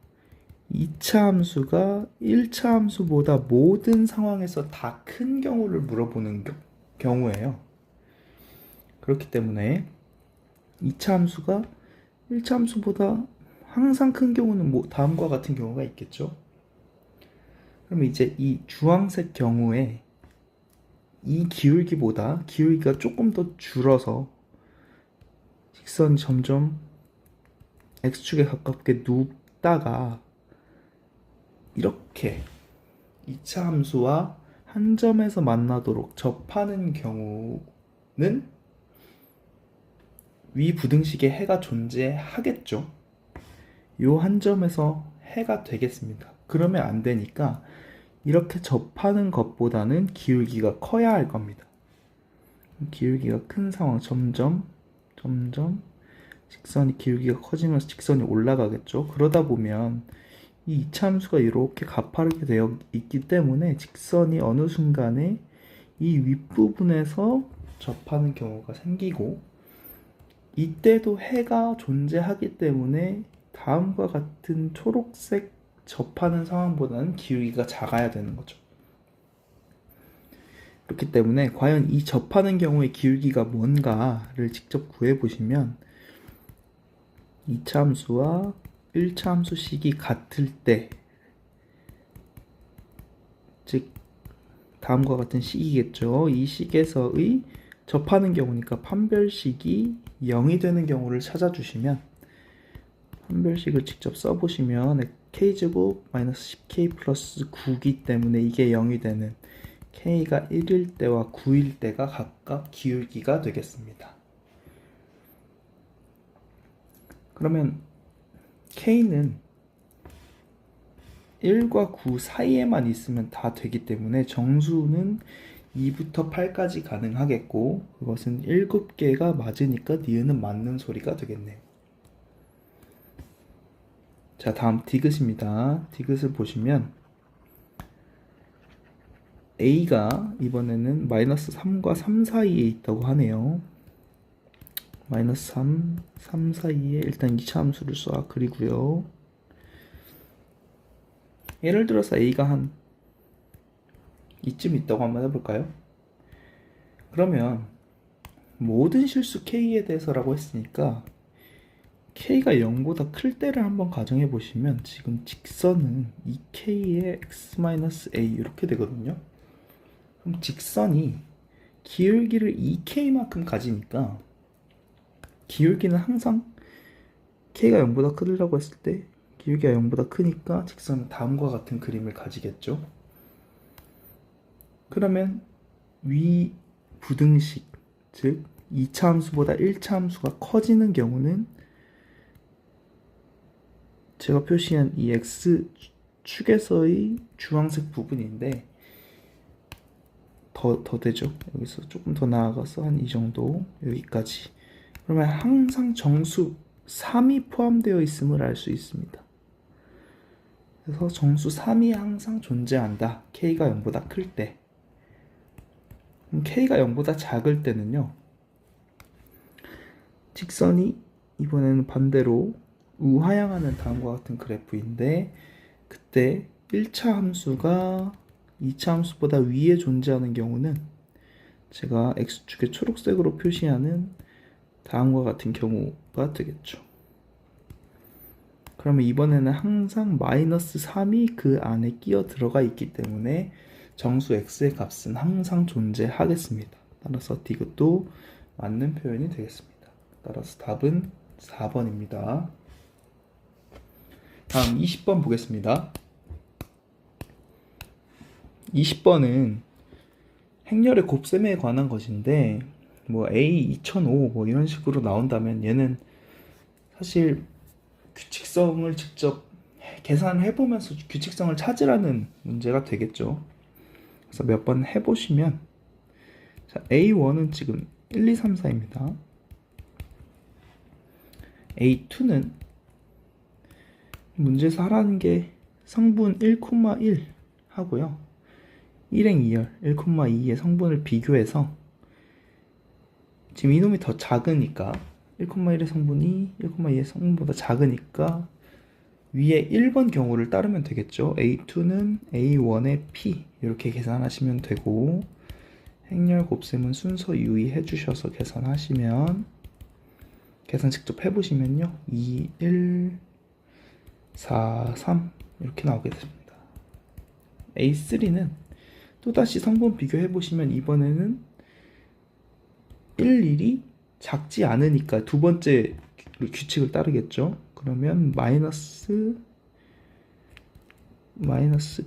2차 함수가 1차 함수보다 모든 상황에서 다 큰 경우를 물어보는 경우예요. 그렇기 때문에 2차 함수가 1차 함수보다 항상 큰 경우는 다음과 같은 경우가 있겠죠. 그러면 이제 이 주황색 경우에 이 기울기가 조금 더 줄어서 직선이 점점 x축에 가깝게 눕다가 이렇게 2차 함수와 한 점에서 만나도록 접하는 경우는 위 부등식에 해가 존재하겠죠. 이 한 점에서 해가 되겠습니다. 그러면 안 되니까 이렇게 접하는 것보다는 기울기가 커야 할 겁니다. 기울기가 큰 상황 점점 직선이 기울기가 커지면서 직선이 올라가겠죠. 그러다 보면 이 2차 함수가 이렇게 가파르게 되어 있기 때문에 직선이 어느 순간에 이 윗부분에서 접하는 경우가 생기고 이때도 해가 존재하기 때문에 다음과 같은 초록색 접하는 상황보다는 기울기가 작아야 되는 거죠. 그렇기 때문에 과연 이 접하는 경우의 기울기가 뭔가를 직접 구해보시면 2차 함수와 1차 함수식이 같을 때, 즉 다음과 같은 식이겠죠. 이 식에서의 접하는 경우니까 판별식이 0이 되는 경우를 찾아주시면 판별식을 직접 써보시면 k제곱 마이너스 10k 플러스 9기 때문에 이게 0이 되는 k가 1일 때와 9일 때가 각각 기울기가 되겠습니다. 그러면 k는 1과 9 사이에만 있으면 다 되기 때문에 정수는 2부터 8까지 가능하겠고 그것은 7개가 맞으니까 니은은 맞는 소리가 되겠네요. 자, 다음 디귿입니다. 디귿을 보시면 A가 이번에는 마이너스 3과 3 사이에 있다고 하네요. 마이너스 3 사이에 일단 2차 함수를 쏴 그리고요. 예를 들어서 A가 한 이쯤 있다고 한번 해볼까요? 그러면 모든 실수 K에 대해서라고 했으니까 K가 0보다 클 때를 한번 가정해 보시면 지금 직선은 2K의 x-a 이렇게 되거든요. 그럼 직선이 기울기를 2K만큼 가지니까 기울기는 항상 K가 0보다 크다고 했을 때 기울기가 0보다 크니까 직선은 다음과 같은 그림을 가지겠죠. 그러면 위 부등식, 즉 2차 함수보다 1차 함수가 커지는 경우는 제가 표시한 이 x축에서의 주황색 부분인데 더 되죠. 여기서 조금 더 나아가서 한 이 정도 여기까지. 그러면 항상 정수 3이 포함되어 있음을 알 수 있습니다. 그래서 정수 3이 항상 존재한다. k가 0보다 클 때. 그럼 k가 0보다 작을 때는요. 직선이 이번에는 반대로 우하향하는 다음과 같은 그래프인데 그때 1차 함수가 이차 함수보다 위에 존재하는 경우는 제가 x축에 초록색으로 표시하는 다음과 같은 경우가 되겠죠. 그러면 이번에는 항상 마이너스 3이 그 안에 끼어 들어가 있기 때문에 정수 x의 값은 항상 존재하겠습니다. 따라서 이것도 맞는 표현이 되겠습니다. 따라서 답은 4번입니다. 다음 20번 보겠습니다. 20번은 행렬의 곱셈에 관한 것인데 뭐 A 2005 뭐 이런 식으로 나온다면 얘는 사실 규칙성을 직접 계산을 해보면서 규칙성을 찾으라는 문제가 되겠죠. 그래서 몇 번 해보시면 자, A1은 지금 1, 2, 3, 4입니다. A2는 문제에서 하라는 게 성분 1,1 하고요. 1행 2열 1,2의 성분을 비교해서 지금 이놈이 더 작으니까 1,1의 성분이 1,2의 성분보다 작으니까 위에 1번 경우를 따르면 되겠죠. A2는 A1의 P 이렇게 계산하시면 되고 행렬 곱셈은 순서 유의해 주셔서 계산하시면 계산 직접 해보시면요 2, 1, 4, 3 이렇게 나오게 됩니다. A3는 또다시 성분 비교해보시면 이번에는 1, 1이 작지 않으니까 두 번째 규칙을 따르겠죠. 그러면 마이너스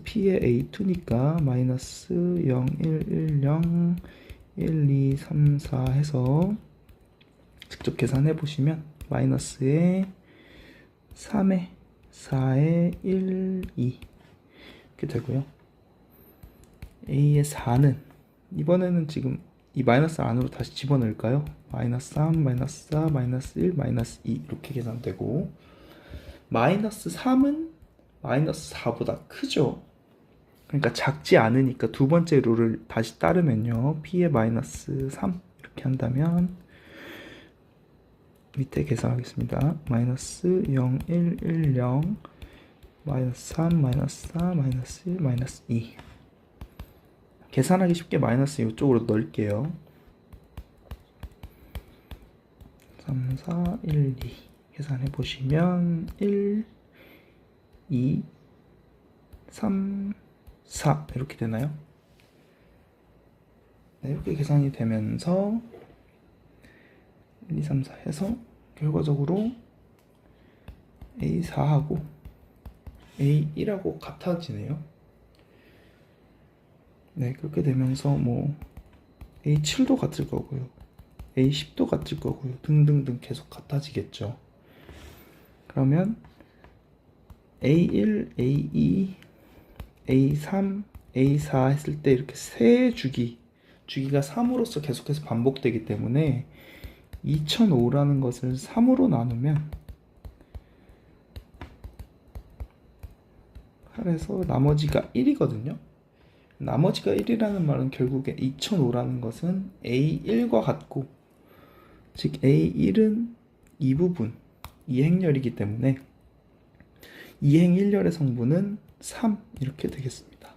P의 A2니까 마이너스 0, 1, 1, 0, 1, 2, 3, 4 해서 직접 계산해 보시면 마이너스에 3에 4에 1, 2 이렇게 되고요. A의 4는 이번에는 지금 이 마이너스 안으로 다시 집어넣을까요? 마이너스 3, 마이너스 4, 마이너스 1, 마이너스 2 이렇게 계산되고 마이너스 3은 마이너스 4보다 크죠. 그러니까 작지 않으니까 두 번째 룰을 다시 따르면요 P의 마이너스 3 이렇게 한다면 밑에 계산하겠습니다. 마이너스 0, 1, 1, 0 마이너스 3, 마이너스 4, 마이너스 1, 마이너스 2 계산하기 쉽게 마이너스 이쪽으로 넣을게요. 3, 4, 1, 2 계산해 보시면 1, 2, 3, 4 이렇게 되나요? 네, 이렇게 계산이 되면서 1, 2, 3, 4 해서 결과적으로 A4하고 A1하고 같아지네요. 네, 그렇게 되면서 뭐 A7도 같을 거고요. A10도 같을 거고요. 등등등 계속 같아지겠죠. 그러면 A1, A2, A3, A4 했을 때 이렇게 세 주기가 3으로서 계속해서 반복되기 때문에 2005라는 것을 3으로 나누면 8에서 나머지가 1이거든요. 나머지가 1이라는 말은 결국에 2005라는 것은 A1과 같고 즉 A1은 이 부분, 이 행렬이기 때문에 2행 1열의 성분은 3 이렇게 되겠습니다.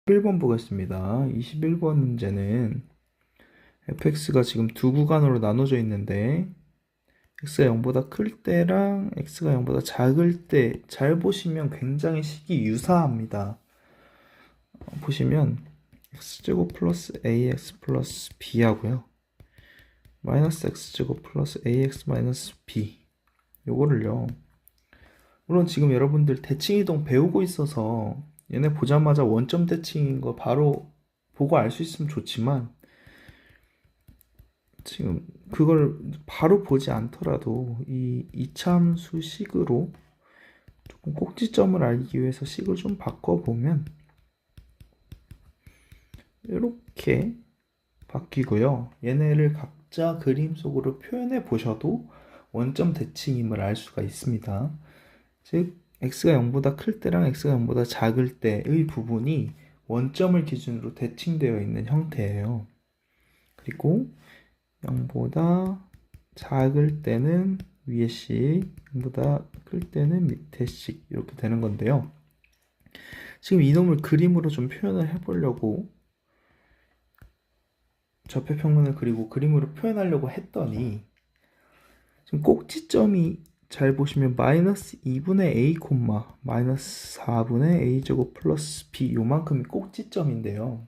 21번 보겠습니다. 21번 문제는 fx가 지금 두 구간으로 나눠져 있는데 x가 0보다 클 때랑 x가 0보다 작을 때 잘 보시면 굉장히 식이 유사합니다. 보시면 x제곱 플러스 ax 플러스 b 하고요. 마이너스 x제곱 플러스 ax 마이너스 b 요거를요. 물론 지금 여러분들 대칭이동 배우고 있어서 얘네 보자마자 원점 대칭인 거 바로 보고 알 수 있으면 좋지만 지금 그걸 바로 보지 않더라도 이 이차함수 식으로 조금 꼭지점을 알기 위해서 식을 좀 바꿔보면 이렇게 바뀌고요. 얘네를 각자 그림 속으로 표현해 보셔도 원점 대칭임을 알 수가 있습니다. 즉 x가 0보다 클 때랑 x가 0보다 작을 때의 부분이 원점을 기준으로 대칭되어 있는 형태예요. 그리고 0보다 작을 때는 위에 식, 0보다 클 때는 밑에 식 이렇게 되는 건데요. 지금 이놈을 그림으로 좀 표현을 해보려고 좌표평면을 그리고 그림으로 표현하려고 했더니 지금 꼭지점이 잘 보시면 마이너스 2분의 a 콤마 마이너스 4분의 a제곱 플러스 b 요만큼이 꼭지점인데요.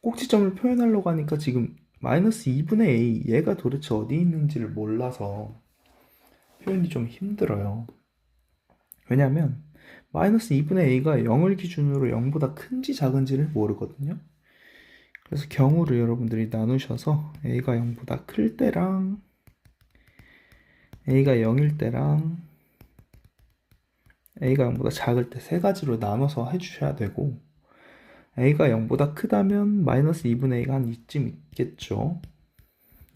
꼭지점을 표현하려고 하니까 지금 마이너스 2분의 a 얘가 도대체 어디 있는지를 몰라서 표현이 좀 힘들어요. 왜냐하면 마이너스 2분의 a가 0을 기준으로 0보다 큰지 작은지를 모르거든요. 그래서 경우를 여러분들이 나누셔서 a가 0보다 클 때랑 a가 0일 때랑 a가 0보다 작을 때 세 가지로 나눠서 해주셔야 되고, a가 0보다 크다면 마이너스 2분의 a가 한 이쯤 있겠죠.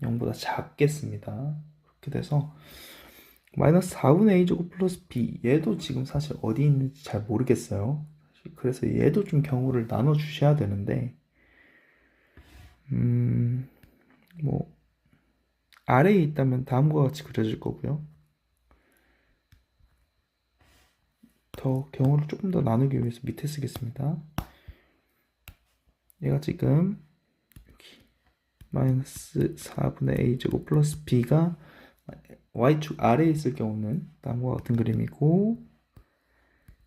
0보다 작겠습니다. 그렇게 돼서 마이너스 4분의 a제곱 플러스 b 얘도 지금 사실 어디 있는지 잘 모르겠어요. 그래서 얘도 좀 경우를 나눠 주셔야 되는데 뭐 아래에 있다면 다음과 같이 그려질 거고요. 더 경우를 조금 더 나누기 위해서 밑에 쓰겠습니다. 얘가 지금 여기 마이너스 4분의 a제곱 플러스 b가 y축 아래에 있을 경우는 다음과 같은 그림이고,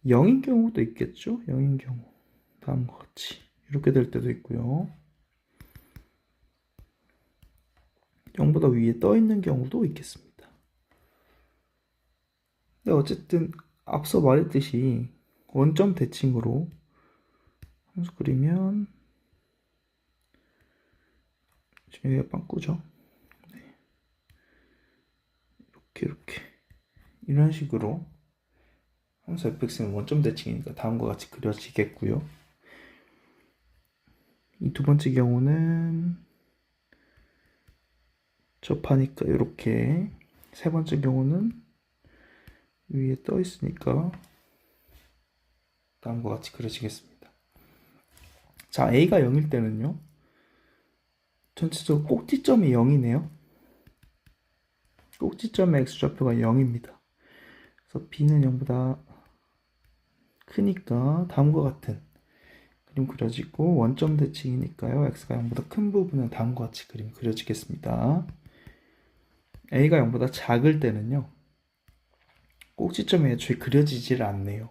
0인 경우도 있겠죠? 0인 경우 다음과 같이 이렇게 될 때도 있고요. 0보다 위에 떠 있는 경우도 있겠습니다. 근데 어쨌든 앞서 말했듯이 원점 대칭으로 함수 그리면 지금 여기가 빵꾸죠? 네. 이렇게 이런 식으로 함수 fx는 원점 대칭이니까 다음과 같이 그려지겠고요. 이 두 번째 경우는 접하니까 이렇게, 세 번째 경우는 위에 떠 있으니까 다음과 같이 그려지겠습니다. 자, a가 0일 때는요, 전체적으로 꼭지점이 0이네요. 꼭지점의 x좌표가 0입니다. 그래서 b는 0보다 크니까 다음과 같은 그림 그려지고, 원점 대칭이니까요, x가 0보다 큰 부분은 다음과 같이 그림 그려지겠습니다. a가 0보다 작을 때는요, 꼭지점이 애초에 그려지질 않네요.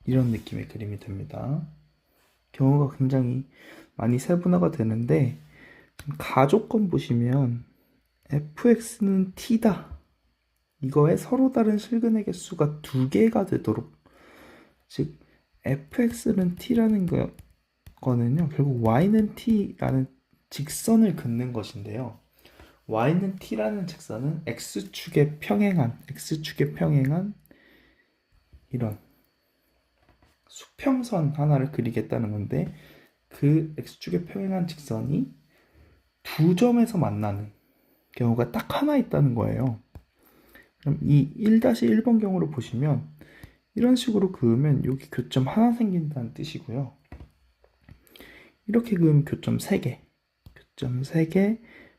이런 느낌의 그림이 됩니다. 경우가 굉장히 많이 세분화가 되는데, 가조건 보시면 fx는 t다, 이거에 서로 다른 실근의 개수가 2개가 되도록, 즉 fx는 t라는 거는요, 결국 y는 t라는 직선을 긋는 것인데요, y는 t라는 직선은 x축에 평행한 이런 수평선 하나를 그리겠다는 건데, 그 x축에 평행한 직선이 두 점에서 만나는 경우가 딱 하나 있다는 거예요. 그럼 이 1-1번 경우를 보시면 이런 식으로 그으면 여기 교점 하나 생긴다는 뜻이고요. 이렇게 그으면 교점 3개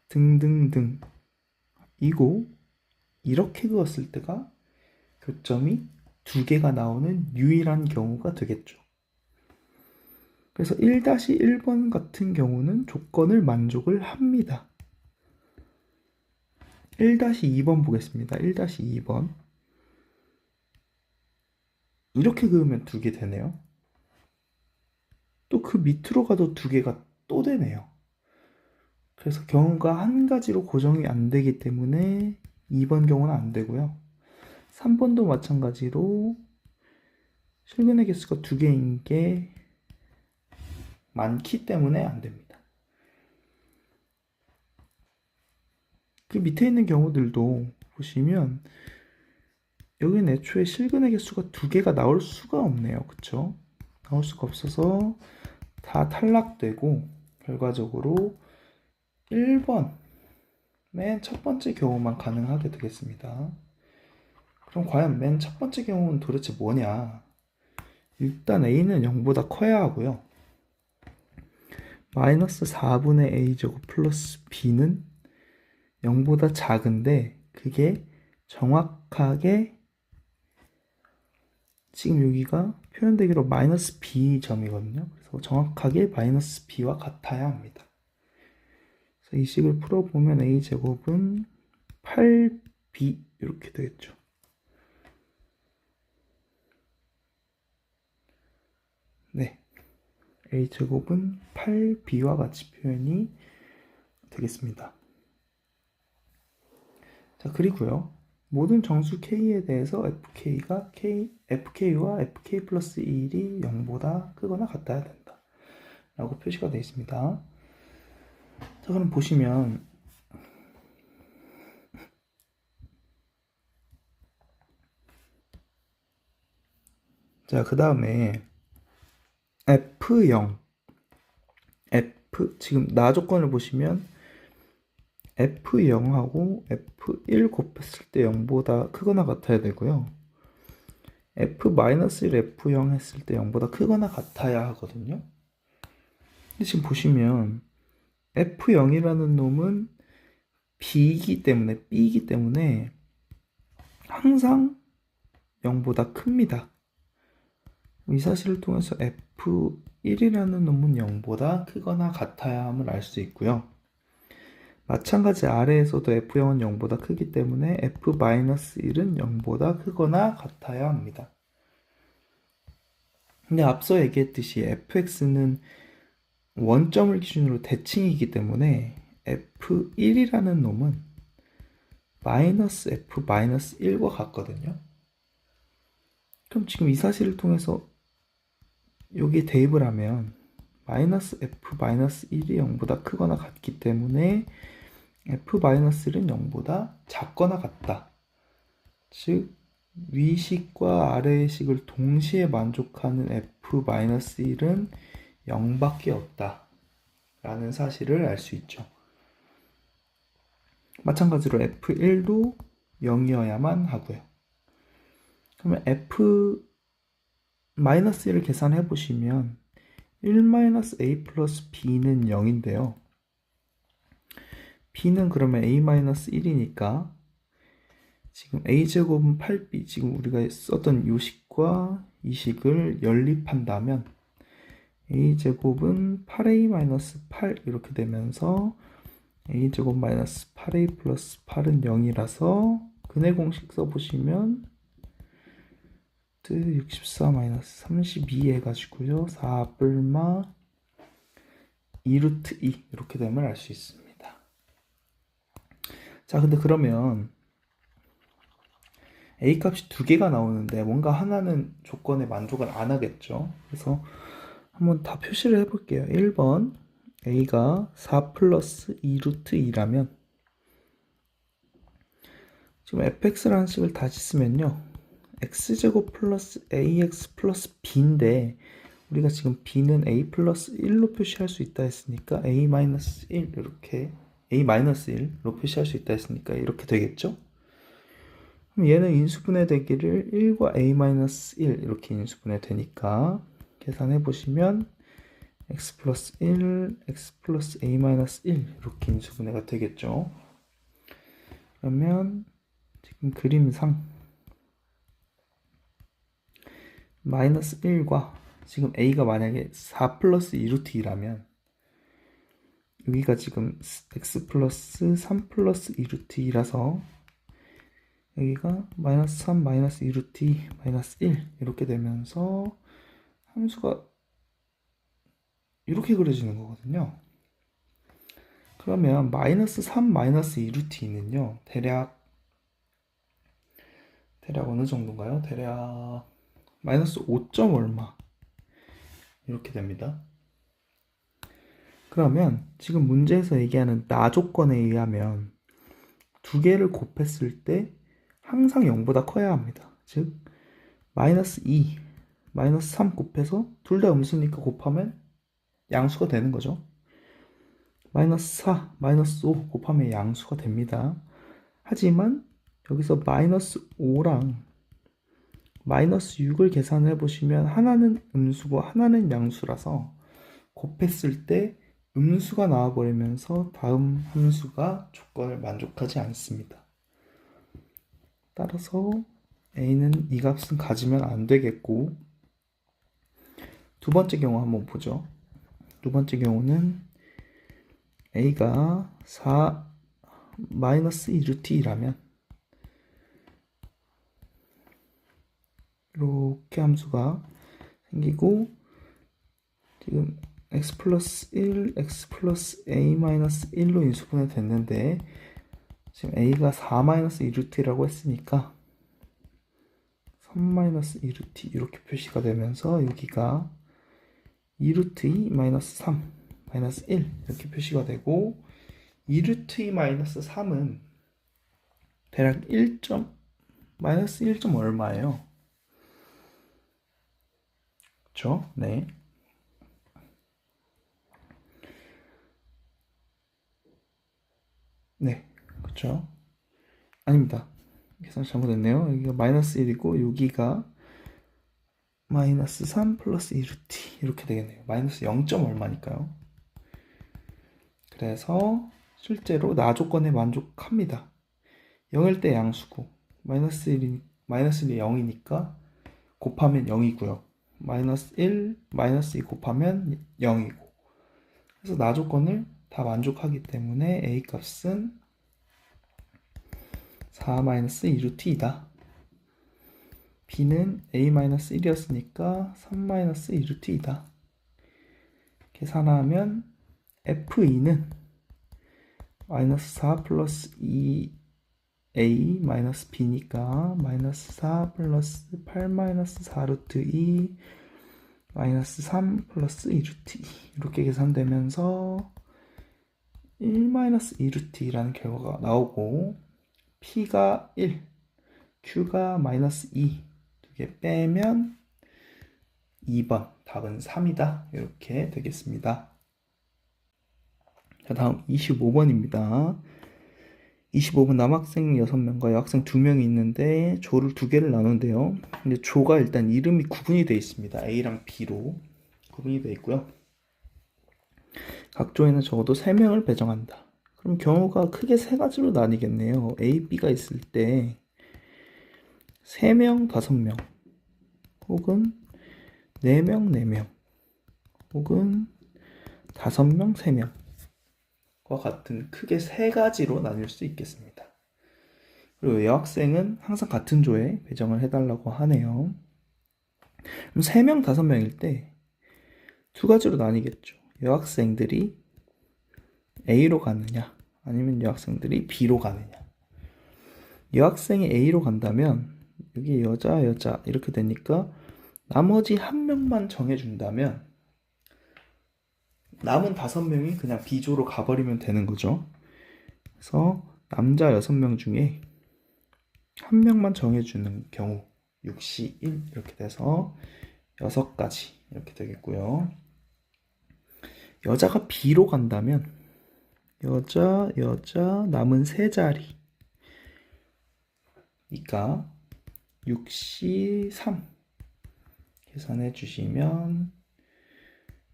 등등등 이고, 이렇게 그었을 때가 교점이 2개가 나오는 유일한 경우가 되겠죠. 그래서 1-1번 같은 경우는 조건을 만족을 합니다. 1-2번 보겠습니다. 1-2번 이렇게 그으면 2개 되네요. 또 그 밑으로 가도 2개가 또 되네요. 그래서 경우가 한 가지로 고정이 안 되기 때문에 2번 경우는 안 되고요. 3번도 마찬가지로 실근의 개수가 2개인 게 많기 때문에 안 됩니다. 그 밑에 있는 경우들도 보시면 여기는 애초에 실근의 개수가 2개가 나올 수가 없네요. 그쵸? 나올 수가 없어서 다 탈락되고, 결과적으로 1번 맨 첫 번째 경우만 가능하게 되겠습니다. 그럼 과연 맨 첫 번째 경우는 도대체 뭐냐? 일단 a는 0보다 커야 하고요. 마이너스 4분의 a제곱 플러스 b는 0보다 작은데 그게 정확하게 지금 여기가 표현되기로 마이너스 b점이거든요. 그래서 정확하게 마이너스 b와 같아야 합니다. 그래서 이 식을 풀어보면 a제곱은 8b 이렇게 되겠죠. 네, a제곱은 8b와 같이 표현이 되겠습니다. 자, 그리고요. 모든 정수 k에 대해서 fk와 fk 플러스 1이 0보다 크거나 같아야 된다 라고 표시가 되어 있습니다. 자, 그럼 보시면 자, 그 다음에 f0 지금 나 조건을 보시면 f0하고 f1 곱했을 때 0보다 크거나 같아야 되고요. f-1 f0 했을 때 0보다 크거나 같아야 하거든요. 근데 지금 보시면 f0이라는 놈은 b이기 때문에 항상 0보다 큽니다. 이 사실을 통해서 f1이라는 놈은 0보다 크거나 같아야 함을 알 수 있고요. 마찬가지 아래에서도 f0은 0보다 크기 때문에 f-1은 0보다 크거나 같아야 합니다. 근데 앞서 얘기했듯이 fx는 원점을 기준으로 대칭이기 때문에 f1이라는 놈은 마이너스 f-1과 같거든요. 그럼 지금 이 사실을 통해서 여기에 대입을 하면 마이너스 f-1이 0보다 크거나 같기 때문에 f-1은 0보다 작거나 같다. 즉 위식과 아래의 식을 동시에 만족하는 f-1은 0밖에 없다 라는 사실을 알 수 있죠. 마찬가지로 f1도 0이어야만 하고요. 그러면 f-1을 계산해 보시면 1-a 플러스 b는 0인데요. b는 그러면 a-1이니까 지금 a제곱은 8b, 지금 우리가 썼던 요 식과 이 식을 연립한다면 a제곱은 8a-8 이렇게 되면서 a제곱 마이너스 8a 플러스 8은 0이라서 근해 공식 써보시면 64 마이너스 32 해가지고요 4 뿔마 2루트 2 이렇게 되면 알 수 있습니다. 자, 근데 그러면 a 값이 두 개가 나오는데 뭔가 하나는 조건에 만족을 안 하겠죠. 그래서 한번 다 표시를 해볼게요. 1번 a가 4 플러스 2루트 2라면 지금 fx라는 식을 다시 쓰면요 x제곱 플러스 ax 플러스 b인데 우리가 지금 b는 a 플러스 1로 표시할 수 있다 했으니까 a 마이너스 1 이렇게 a 마이너스 1로 표시할 수 있다 했으니까 이렇게 되겠죠. 그럼 얘는 인수분해 되기를 1과 a 마이너스 1 이렇게 인수분해 되니까 계산해 보시면 x 플러스 1, x 플러스 a 마이너스 1 이렇게 인수분해가 되겠죠. 그러면 지금 그림상 마이너스 1과 지금 a가 만약에 4 플러스 2루트 2라면 여기가 지금 x 플러스 3 플러스 2루트 2라서 여기가 마이너스 3 마이너스 2루트 2 마이너스 1 이렇게 되면서 함수가 이렇게 그려지는 거거든요. 그러면 마이너스 3 마이너스 2루트 2는요 대략 어느 정도인가요? 대략 마이너스 5점 얼마 이렇게 됩니다. 그러면 지금 문제에서 얘기하는 나 조건에 의하면 두 개를 곱했을 때 항상 0보다 커야 합니다. 즉 마이너스 2, 마이너스 3 곱해서 둘 다 음수니까 곱하면 양수가 되는 거죠. 마이너스 4, 마이너스 5 곱하면 양수가 됩니다. 하지만 여기서 마이너스 5랑 마이너스 6을 계산해 보시면 하나는 음수고 하나는 양수라서 곱했을 때 음수가 나와버리면서 다음 함수가 조건을 만족하지 않습니다. 따라서 a는 이 값은 가지면 안 되겠고, 두 번째 경우 한번 보죠. 두 번째 경우는 a가 4 마이너스 2루t이라면 이렇게 함수가 생기고, 지금 x 플러스 1, x 플러스 a 마이너스 1로 인수분해 됐는데, 지금 a가 4 마이너스 2루t라고 했으니까 3 마이너스 2루t 이렇게 표시가 되면서 여기가 2루트 2 마이너스 3 마이너스 1 이렇게 표시가 되고, 2루트 2 마이너스 3은 대략 1. 마이너스 1점 얼마예요? 그쵸? 네. 네, 그쵸? 아닙니다. 계산 잘못했네요. 여기가 마이너스 1이고 여기가 마이너스 3 플러스 2루t 이렇게 되겠네요. 마이너스 0. 얼마니까요. 그래서 실제로 나 조건에 만족합니다. 0일 때 양수고, 마이너스 1이 0이니까 곱하면 0이고요. 마이너스 1, 마이너스 2 곱하면 0이고, 그래서 나 조건을 다 만족하기 때문에 a 값은 4 마이너스 2루t이다. b는 a 마이너스 1이었으니까 3 마이너스 2루t이다. 계산하면 f2는 마이너스 4 플러스 2a 마이너스 b니까 마이너스 4 플러스 8 마이너스 4루트 2 마이너스 3 플러스 2루트 2 이렇게 계산되면서 1 마이너스 2루t라는 결과가 나오고, p가 1, q가 마이너스 2 두 개 빼면 2번 답은 3이다 이렇게 되겠습니다. 자, 다음 25번입니다. 25번 남학생 6명과 여학생 2명이 있는데 조를 2개를 나눈대요. 근데 조가 일단 이름이 구분이 되어 있습니다. A랑 B로 구분이 되어 있고요. 각 조에는 적어도 3명을 배정한다. 그럼 경우가 크게 3가지로 나뉘겠네요. A, B가 있을 때 3명, 5명 혹은 4명, 4명 혹은 5명, 3명 과 같은 크게 3가지로 나뉠 수 있겠습니다. 그리고 여학생은 항상 같은 조에 배정을 해달라고 하네요. 그럼 3명, 5명일 때 2가지로 나뉘겠죠. 여학생들이 A로 가느냐 아니면 여학생들이 B로 가느냐. 여학생이 A로 간다면 여기 여자 이렇게 되니까 나머지 1명만 정해준다면 남은 5명이 그냥 B조로 가버리면 되는 거죠. 그래서 남자 6명 중에 1명만 정해주는 경우 6시 1 이렇게 돼서 6가지 이렇게 되겠고요. 여자가 B로 간다면 여자 남은 3자리 그러니까 6시 3 계산해 주시면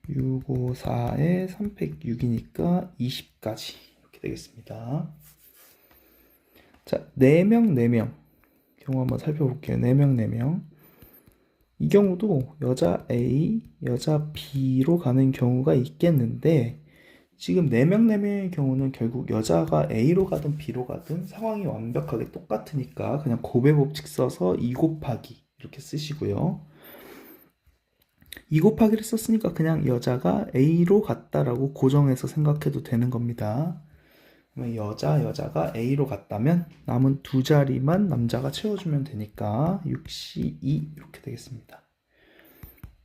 654에 306이니까 20까지 이렇게 되겠습니다. 자, 4명 경우 한번 살펴볼게요. 4명 이 경우도 여자 A, 여자 B로 가는 경우가 있겠는데, 지금 4명의 경우는 결국 여자가 A로 가든 B로 가든 상황이 완벽하게 똑같으니까 그냥 곱의 법칙 써서 2 곱하기 이렇게 쓰시고요. 2 곱하기를 썼으니까 그냥 여자가 A로 갔다라고 고정해서 생각해도 되는 겁니다. 그러면 여자가 A로 갔다면 남은 2자리만 남자가 채워주면 되니까 6시 2 이렇게 되겠습니다.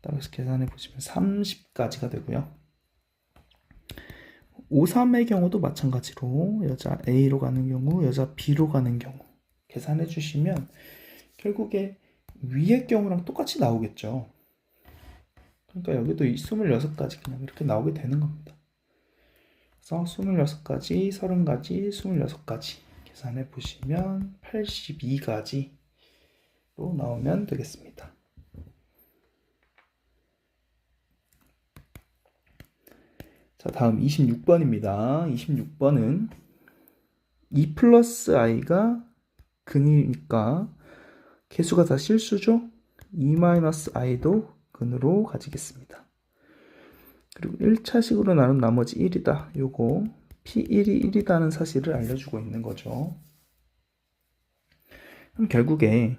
따라서 계산해 보시면 30까지가 되고요. 5, 3의 경우도 마찬가지로 여자 A로 가는 경우, 여자 B로 가는 경우 계산해 주시면 결국에 위의 경우랑 똑같이 나오겠죠. 그러니까 여기도 이 26가지 그냥 이렇게 나오게 되는 겁니다. 그래서 26가지, 30가지, 26가지 계산해 보시면 82가지로 나오면 되겠습니다. 자, 다음 26번입니다. 26번은 2 플러스 i가 근이니까 개수가 다 실수죠? 2-i도 근으로 가지겠습니다. 그리고 1차식으로 나눈 나머지 1이다. 요거 P1이 1이다는 사실을 알려주고 있는 거죠. 그럼 결국에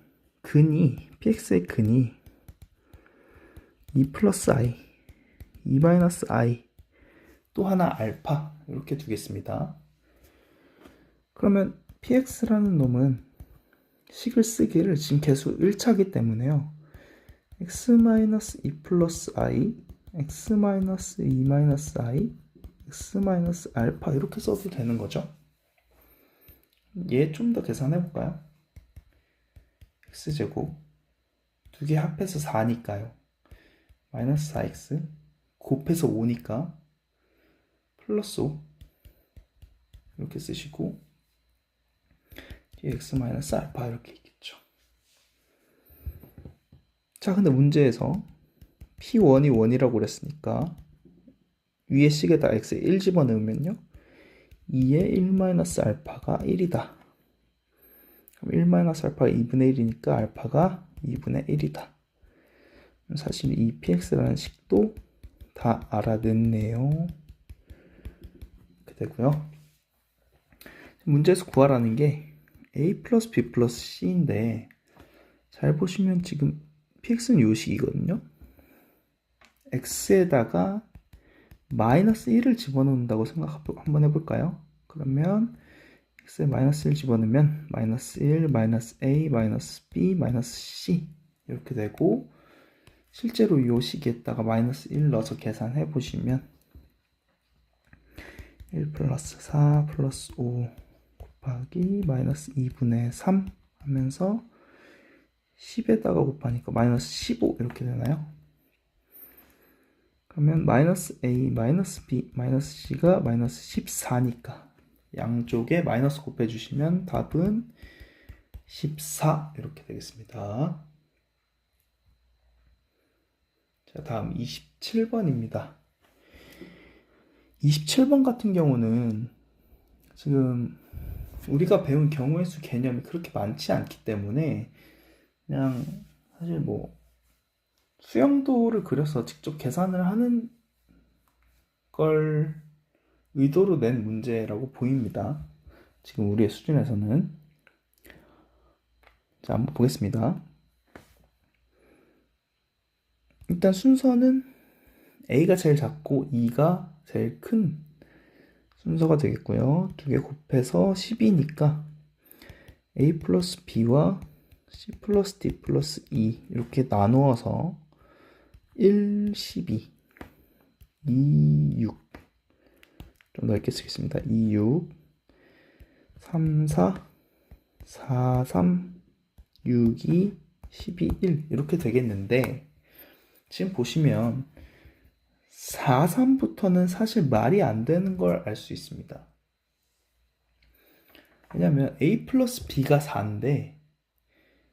px의 근이 2 플러스 i, 2 마이너스 i, 또 하나 알파 이렇게 두겠습니다. 그러면 px라는 놈은 식을 쓰기를 지금 개수 1차기 때문에요. x-2 플러스 i, x-2 마이너스 i, x 마이너스 알파 이렇게 써도 되는 거죠. 얘 좀 더 계산해 볼까요? x제곱 두 개 합해서 4니까요. 마이너스 4x 곱해서 5니까 플러스 5 이렇게 쓰시고 뒤에 x 마이너스 알파 이렇게 있겠죠. 자, 근데 문제에서 p1이 1이라고 그랬으니까 위에 식에다 x에 1 집어넣으면요 2의 1 마이너스 알파가 1이다. 그럼 1 마이너스 알파가 2분의 1이니까 알파가 2분의 1이다. 사실 이 px라는 식도 다 알아냈네요. 이렇게 되고요. 문제에서 구하라는 게 a 플러스 b 플러스 c인데 잘 보시면 지금 px는 요 식이거든요. x에다가 마이너스 1을 집어넣는다고 생각 한번 해볼까요? 그러면 x에 마이너스 1 집어넣으면 마이너스 1, 마이너스 a, 마이너스 b, 마이너스 c 이렇게 되고 실제로 요 식에다가 마이너스 1 넣어서 계산해 보시면 1 플러스 4 플러스 5 곱하기 마이너스 2분의 3 하면서 10에다가 곱하니까 마이너스 15 이렇게 되나요? 그러면 마이너스 a, 마이너스 b, 마이너스 c가 마이너스 14니까 양쪽에 마이너스 곱해주시면 답은 14 이렇게 되겠습니다. 자, 다음 27번입니다. 27번 같은 경우는 지금 우리가 배운 경우의 수 개념이 그렇게 많지 않기 때문에 그냥 사실 뭐 수영도를 그려서 직접 계산을 하는 걸 의도로 낸 문제라고 보입니다. 지금 우리의 수준에서는. 자, 한번 보겠습니다. 일단 순서는 A가 제일 작고 E가 제일 큰 순서가 되겠고요. 두 개 곱해서 10이니까 A 플러스 B와 C 플러스 D 플러스 E 이렇게 나누어서 1, 12, 2, 6 좀 넓게 쓰겠습니다. 2, 6, 3, 4, 4, 3, 6, 2, 12, 1 이렇게 되겠는데 지금 보시면 4, 3부터는 사실 말이 안 되는 걸 알 수 있습니다. 왜냐면 A 플러스 B가 4인데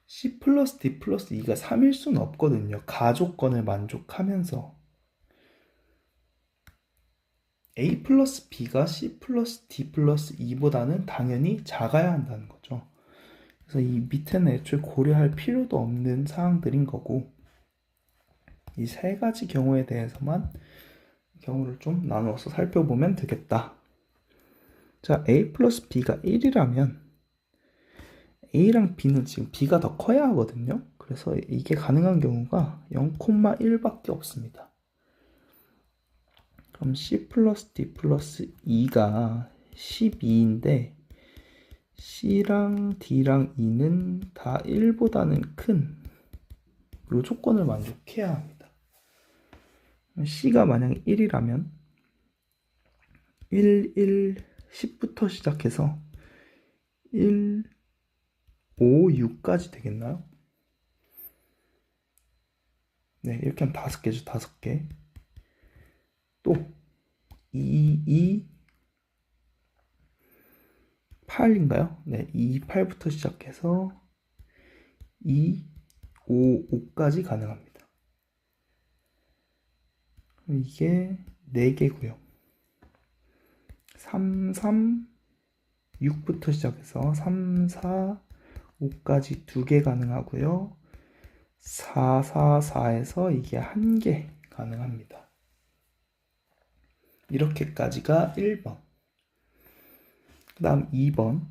C 플러스 D 플러스 E가 3일 수는 없거든요. 가조건을 만족하면서 A 플러스 B가 C 플러스 D 플러스 E보다는 당연히 작아야 한다는 거죠. 그래서 이 밑에는 애초에 고려할 필요도 없는 사항들인 거고 이 세 가지 경우에 대해서만 경우를 좀 나누어서 살펴보면 되겠다. 자, A 플러스 B가 1이라면 A랑 B는 지금 B가 더 커야 하거든요. 그래서 이게 가능한 경우가 0,1밖에 없습니다. 그럼 C 플러스 D 플러스 E가 12인데 C랑 D랑 E는 다 1보다는 큰 이 조건을 만족해야 합니다. C가 만약에 1이라면 1, 1, 10부터 시작해서 1, 5, 6까지 되겠나요? 네, 이렇게 하면 5개죠. 5개. 또 2, 2, 8인가요? 네, 2, 8부터 시작해서 2, 5, 5까지 가능합니다. 이게 4개고요. 3, 3, 6부터 시작해서 3, 4, 5까지 2개 가능하고요. 4, 4, 4에서 이게 1개 가능합니다. 이렇게까지가 1번. 그 다음 2번.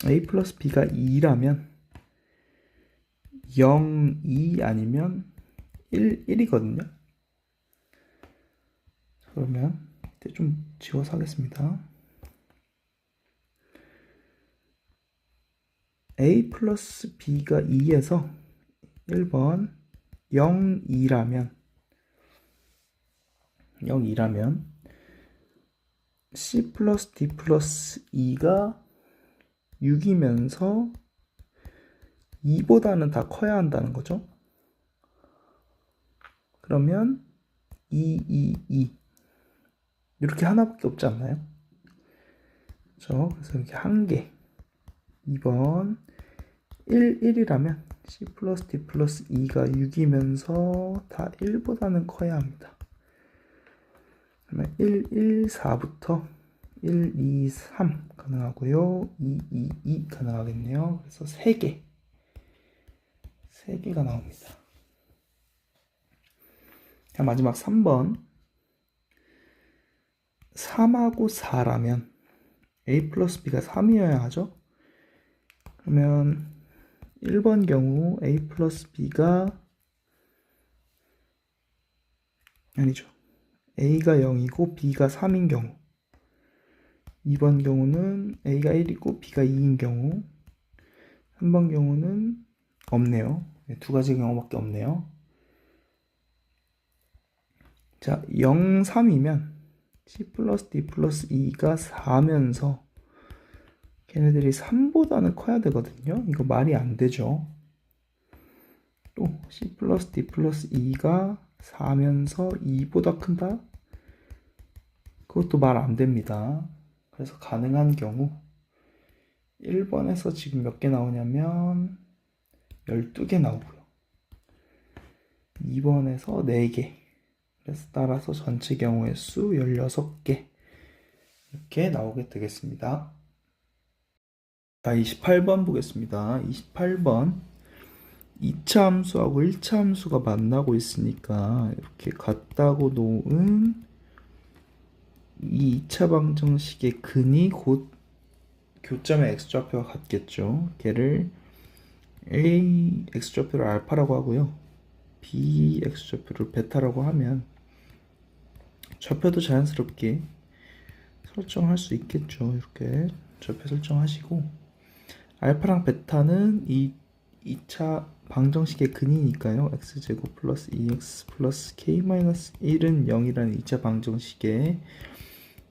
a 플러스 b가 2라면 0, 2 아니면 1, 1이거든요. 그러면 이때 좀 지워서 하겠습니다. a 플러스 b가 2에서 1번 0, 2라면 c 플러스 d 플러스 2가 6이면서 2보다는 다 커야 한다는 거죠. 그러면 2 이렇게 하나밖에 없지 않나요? 그렇죠? 그래서 이렇게 1개. 2번 1이라면 c 플러스 d 플러스 2가 6이면서 다 1보다는 커야 합니다. 그러면 1, 4부터 1, 2, 3 가능하고요. 2 가능하겠네요. 그래서 3개가 나옵니다. 자, 마지막 3번 3하고 4라면 a 플러스 b가 3이어야 하죠. 그러면 1번 경우 a 플러스 b가 아니죠. a가 0이고 b가 3인 경우 2번 경우는 a가 1이고 b가 2인 경우 3번 경우는 없네요. 두 가지 경우밖에 없네요. 자, 0, 3이면 c 플러스 d 플러스 2가 4면서 걔네들이 3보다는 커야 되거든요. 이거 말이 안 되죠. 또 c 플러스 d 플러스 2가 4면서 2보다 큰다? 그것도 말 안 됩니다. 그래서 가능한 경우 1번에서 지금 몇 개 나오냐면 12개 나오고요. 2번에서 4개. 그래서 따라서 전체 경우의 수 16개 이렇게 나오게 되겠습니다. 자, 28번 보겠습니다. 28번 2차 함수하고 1차 함수가 만나고 있으니까 이렇게 같다고 놓은 이 2차 방정식의 근이 곧 교점의 x좌표가 같겠죠. 걔를 a x좌표를 알파라고 하고요. b x좌표를 베타라고 하면 좌표도 자연스럽게 설정할 수 있겠죠. 이렇게 좌표 설정하시고 알파랑 베타는 이 2차 방정식의 근이니까요. x제곱 플러스 2x 플러스 k-1은 0이라는 2차 방정식의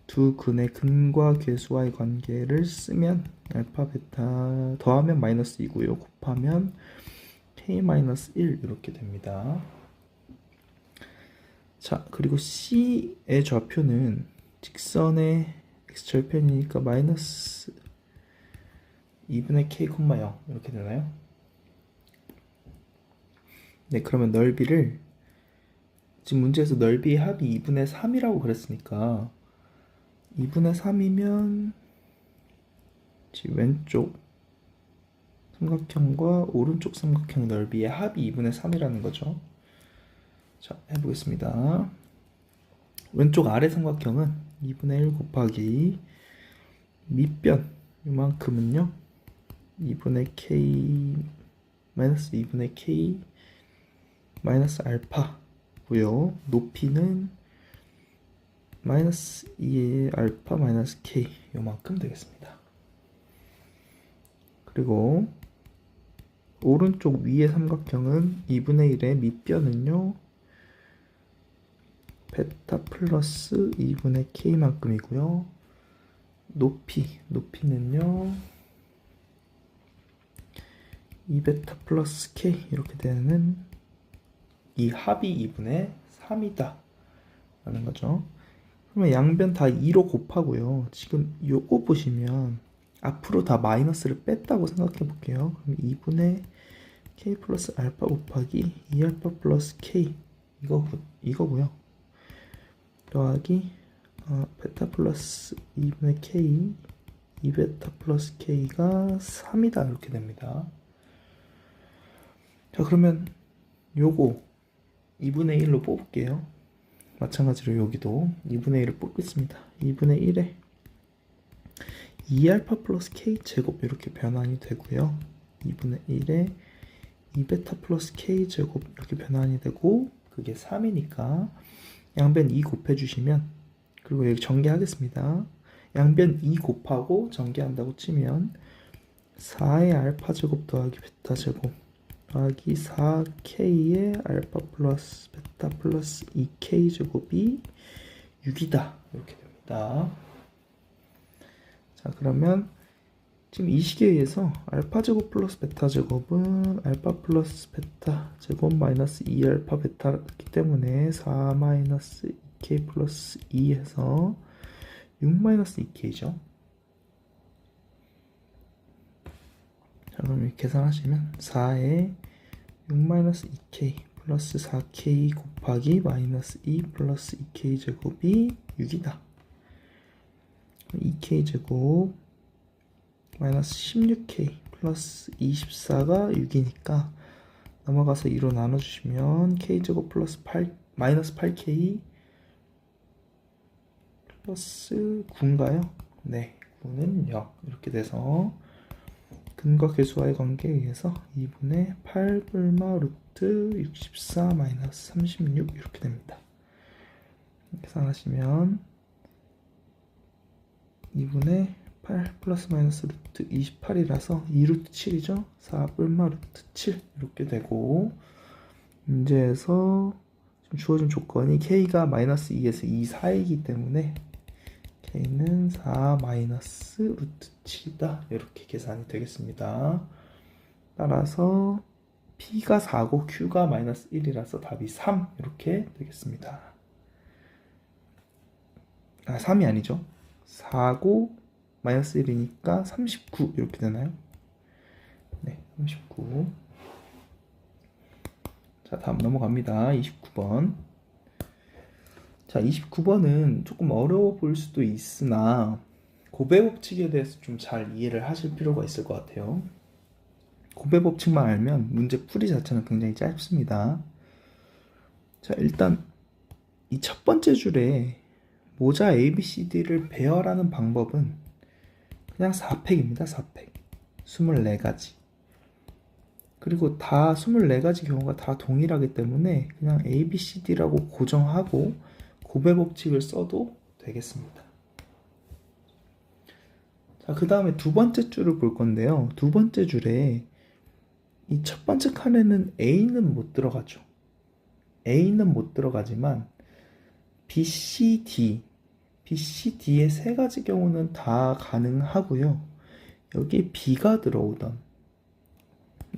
두 근의 근과 괴수와의 관계를 쓰면 알파 베타 더하면 마이너스 2고요. 곱하면 k-1 이렇게 됩니다. 자, 그리고 c의 좌표는 직선의 x절편이니까 마이너스 2분의 k, 0 이렇게 되나요? 네, 그러면 넓이를 지금 문제에서 넓이의 합이 2분의 3이라고 그랬으니까 2분의 3이면 지금 왼쪽 삼각형과 오른쪽 삼각형 넓이의 합이 2분의 3이라는 거죠. 자, 해보겠습니다. 왼쪽 아래 삼각형은 2분의 1 곱하기 밑변 이만큼은요 2분의 k 마이너스 2분의 k 마이너스 알파고요. 높이는 마이너스 2의 알파 마이너스 k 요만큼 되겠습니다. 그리고 오른쪽 위의 삼각형은 2분의 1의 밑변은요 베타 플러스 2분의 k만큼이고요. 높이는요 2베타 플러스 k 이렇게 되는 이 합이 2분의 3이다 라는 거죠. 그러면 양변 다 2로 곱하고요. 지금 요거 보시면 앞으로 다 마이너스를 뺐다고 생각해 볼게요. 그럼 2분의 k 플러스 알파 곱하기 2알파 플러스 k 이거고요. 더하기 베타 플러스 2분의 k 2베타 플러스 K가 3이다 이렇게 됩니다. 자, 그러면 요거 2분의 1로 뽑을게요. 마찬가지로 여기도 2분의 1을 뽑겠습니다. 2분의 1에 2알파 플러스 K 제곱 이렇게 변환이 되고요. 2분의 1에 2베타 플러스 K 제곱 이렇게 변환이 되고, 그게 3이니까 양변 2 곱해주시면, 그리고 여기 전개하겠습니다. 양변 2 곱하고 전개한다고 치면 4의 알파 제곱 더하기 베타 제곱 더하기 4K의 알파 플러스 베타 플러스 2K 제곱이 6이다 이렇게 됩니다. 자, 그러면 지금 이 식에 의해서 알파 제곱 플러스 베타 제곱은 알파 플러스 베타 제곱 마이너스 2알파 베타이기 때문에 4 마이너스 2K 플러스 2 해서 6 마이너스 2K죠. 자, 그럼 이렇게 계산하시면 4에 6 마이너스 2K 플러스 4K 곱하기 마이너스 2 플러스 2K 제곱이 6이다. 2K 제곱 마이너스 16K 플러스 24가 6이니까 넘어가서 2로 나눠주시면 K 제곱 플러스 8 마이너스 8K 플러스 9인가요? 네, 9는 0 이렇게 돼서 근과 계수와의 관계에 의해서 2분의 8불마 루트 64 마이너스 36 이렇게 됩니다. 계산하시면 2분의 8 플러스 마이너스 루트 28이라서 2루트 7이죠. 4불마 루트 7 이렇게 되고, 문제에서 지금 주어진 조건이 K가 마이너스 2에서 2 사이이기 때문에 K는 4 마이너스 루트 7이다 이렇게 계산이 되겠습니다. 따라서 P가 4고 Q가 마이너스 1이라서 답이 3 이렇게 되겠습니다. 3이 아니죠. 4고 마이너스 1이니까 39 이렇게 되나요? 네, 39. 자, 다음 넘어갑니다. 29번. 자, 29번은 조금 어려워 보일 수도 있으나 곱의 법칙에 대해서 좀 잘 이해를 하실 필요가 있을 것 같아요. 곱의 법칙만 알면 문제 풀이 자체는 굉장히 짧습니다. 자, 일단 이 첫 번째 줄에 모자 ABCD를 배열하는 방법은 그냥 4팩입니다. 4팩. 24가지. 그리고 다 24가지 경우가 다 동일하기 때문에 그냥 ABCD라고 고정하고 곱의 법칙을 써도 되겠습니다. 자, 그 다음에 두 번째 줄을 볼 건데요. 두 번째 줄에 이 첫 번째 칸에는 A는 못 들어가죠. A는 못 들어가지만 B, C, D BCD의 세 가지 경우는 다 가능하고요. 여기에 B가 들어오던,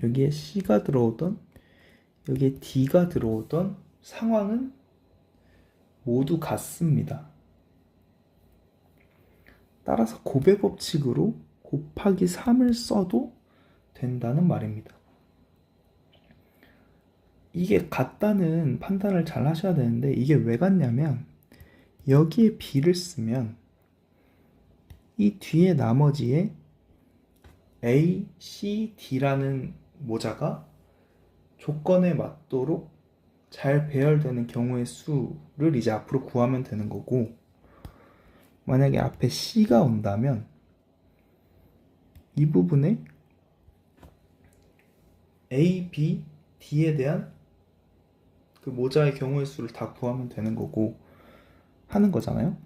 여기에 C가 들어오던, 여기에 D가 들어오던 상황은 모두 같습니다. 따라서 곱의 법칙으로 곱하기 3을 써도 된다는 말입니다. 이게 같다는 판단을 잘 하셔야 되는데, 이게 왜 같냐면 여기에 B를 쓰면 이 뒤에 나머지에 A, C, D라는 모자가 조건에 맞도록 잘 배열되는 경우의 수를 이제 앞으로 구하면 되는 거고, 만약에 앞에 C가 온다면 이 부분에 A, B, D에 대한 그 모자의 경우의 수를 다 구하면 되는 거고 하는 거잖아요.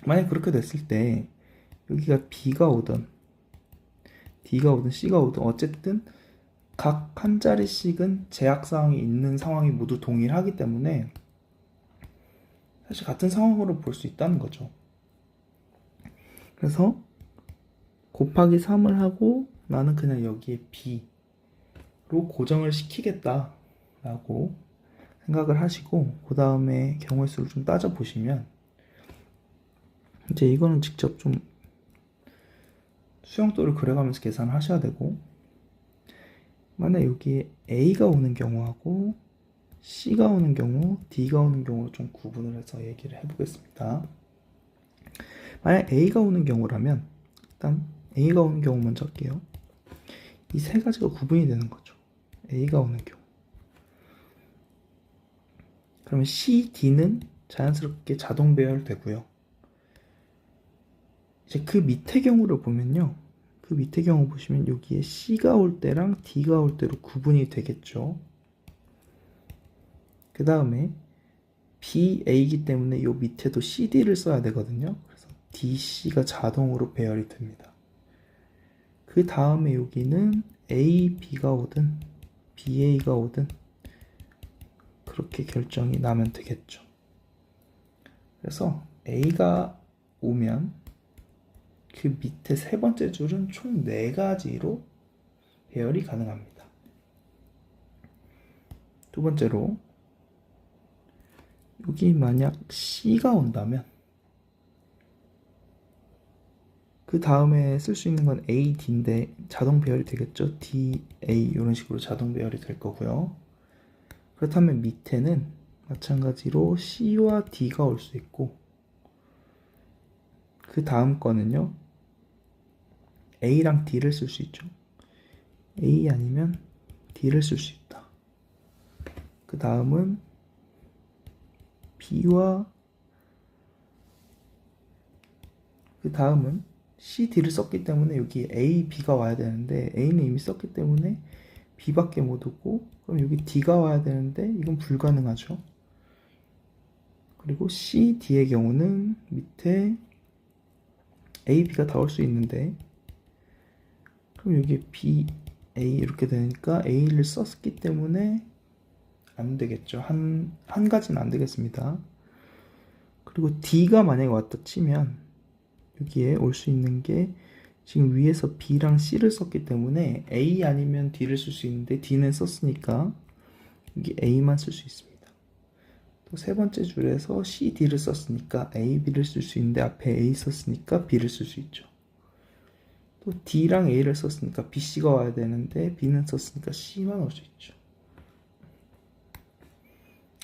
만약 그렇게 됐을 때 여기가 B가 오든 D가 오든 C가 오든 어쨌든 각 한 자리씩은 제약사항이 있는 상황이 모두 동일하기 때문에 사실 같은 상황으로 볼 수 있다는 거죠. 그래서 곱하기 3을 하고 나는 그냥 여기에 B로 고정을 시키겠다 라고 생각을 하시고, 그 다음에 경우의 수를 좀 따져보시면 이제 이거는 직접 좀 수영도를 그려가면서 계산을 하셔야 되고, 만약 여기에 A가 오는 경우하고 C가 오는 경우, D가 오는 경우로 좀 구분을 해서 얘기를 해보겠습니다. 만약 A가 오는 경우라면 일단 A가 오는 경우 먼저 할게요. 이 세 가지가 구분이 되는 거죠. A가 오는 경우. 그러면 C, D는 자연스럽게 자동 배열되고요. 이제 그 밑에 경우를 보면요. 그 밑에 경우 보시면 여기에 C가 올 때랑 D가 올 때로 구분이 되겠죠. 그 다음에 B, A이기 때문에 요 밑에도 CD를 써야 되거든요. 그래서 D, C가 자동으로 배열이 됩니다. 그 다음에 여기는 A, B가 오든 B, A가 오든 그렇게 결정이 나면 되겠죠. 그래서 A가 오면 그 밑에 세 번째 줄은 총 4가지로 배열이 가능합니다. 두 번째로 여기 만약 C가 온다면 그 다음에 쓸 수 있는 건 A, D인데 자동 배열이 되겠죠. D, A 이런 식으로 자동 배열이 될 거고요. 그렇다면 밑에는 마찬가지로 C와 D가 올 수 있고 그 다음 거는요. A랑 D를 쓸 수 있죠. A 아니면 D를 쓸 수 있다. 그 다음은 B와 그 다음은 C, D를 썼기 때문에 여기 A, B가 와야 되는데 A는 이미 썼기 때문에 B밖에 못 오고 그럼 여기 D가 와야 되는데 이건 불가능하죠. 그리고 C, D의 경우는 밑에 A, B가 다 올 수 있는데 그럼 여기 B, A 이렇게 되니까 A를 썼기 때문에 안 되겠죠. 한 가지는 안 되겠습니다. 그리고 D가 만약에 왔다 치면 여기에 올 수 있는 게 지금 위에서 B랑 C를 썼기 때문에 A 아니면 D를 쓸 수 있는데 D는 썼으니까 여기 A만 쓸 수 있습니다. 또 세 번째 줄에서 C, D를 썼으니까 A, B를 쓸 수 있는데 앞에 A 썼으니까 B를 쓸 수 있죠. 또 D랑 A를 썼으니까 B, C가 와야 되는데 B는 썼으니까 C만 올 수 있죠.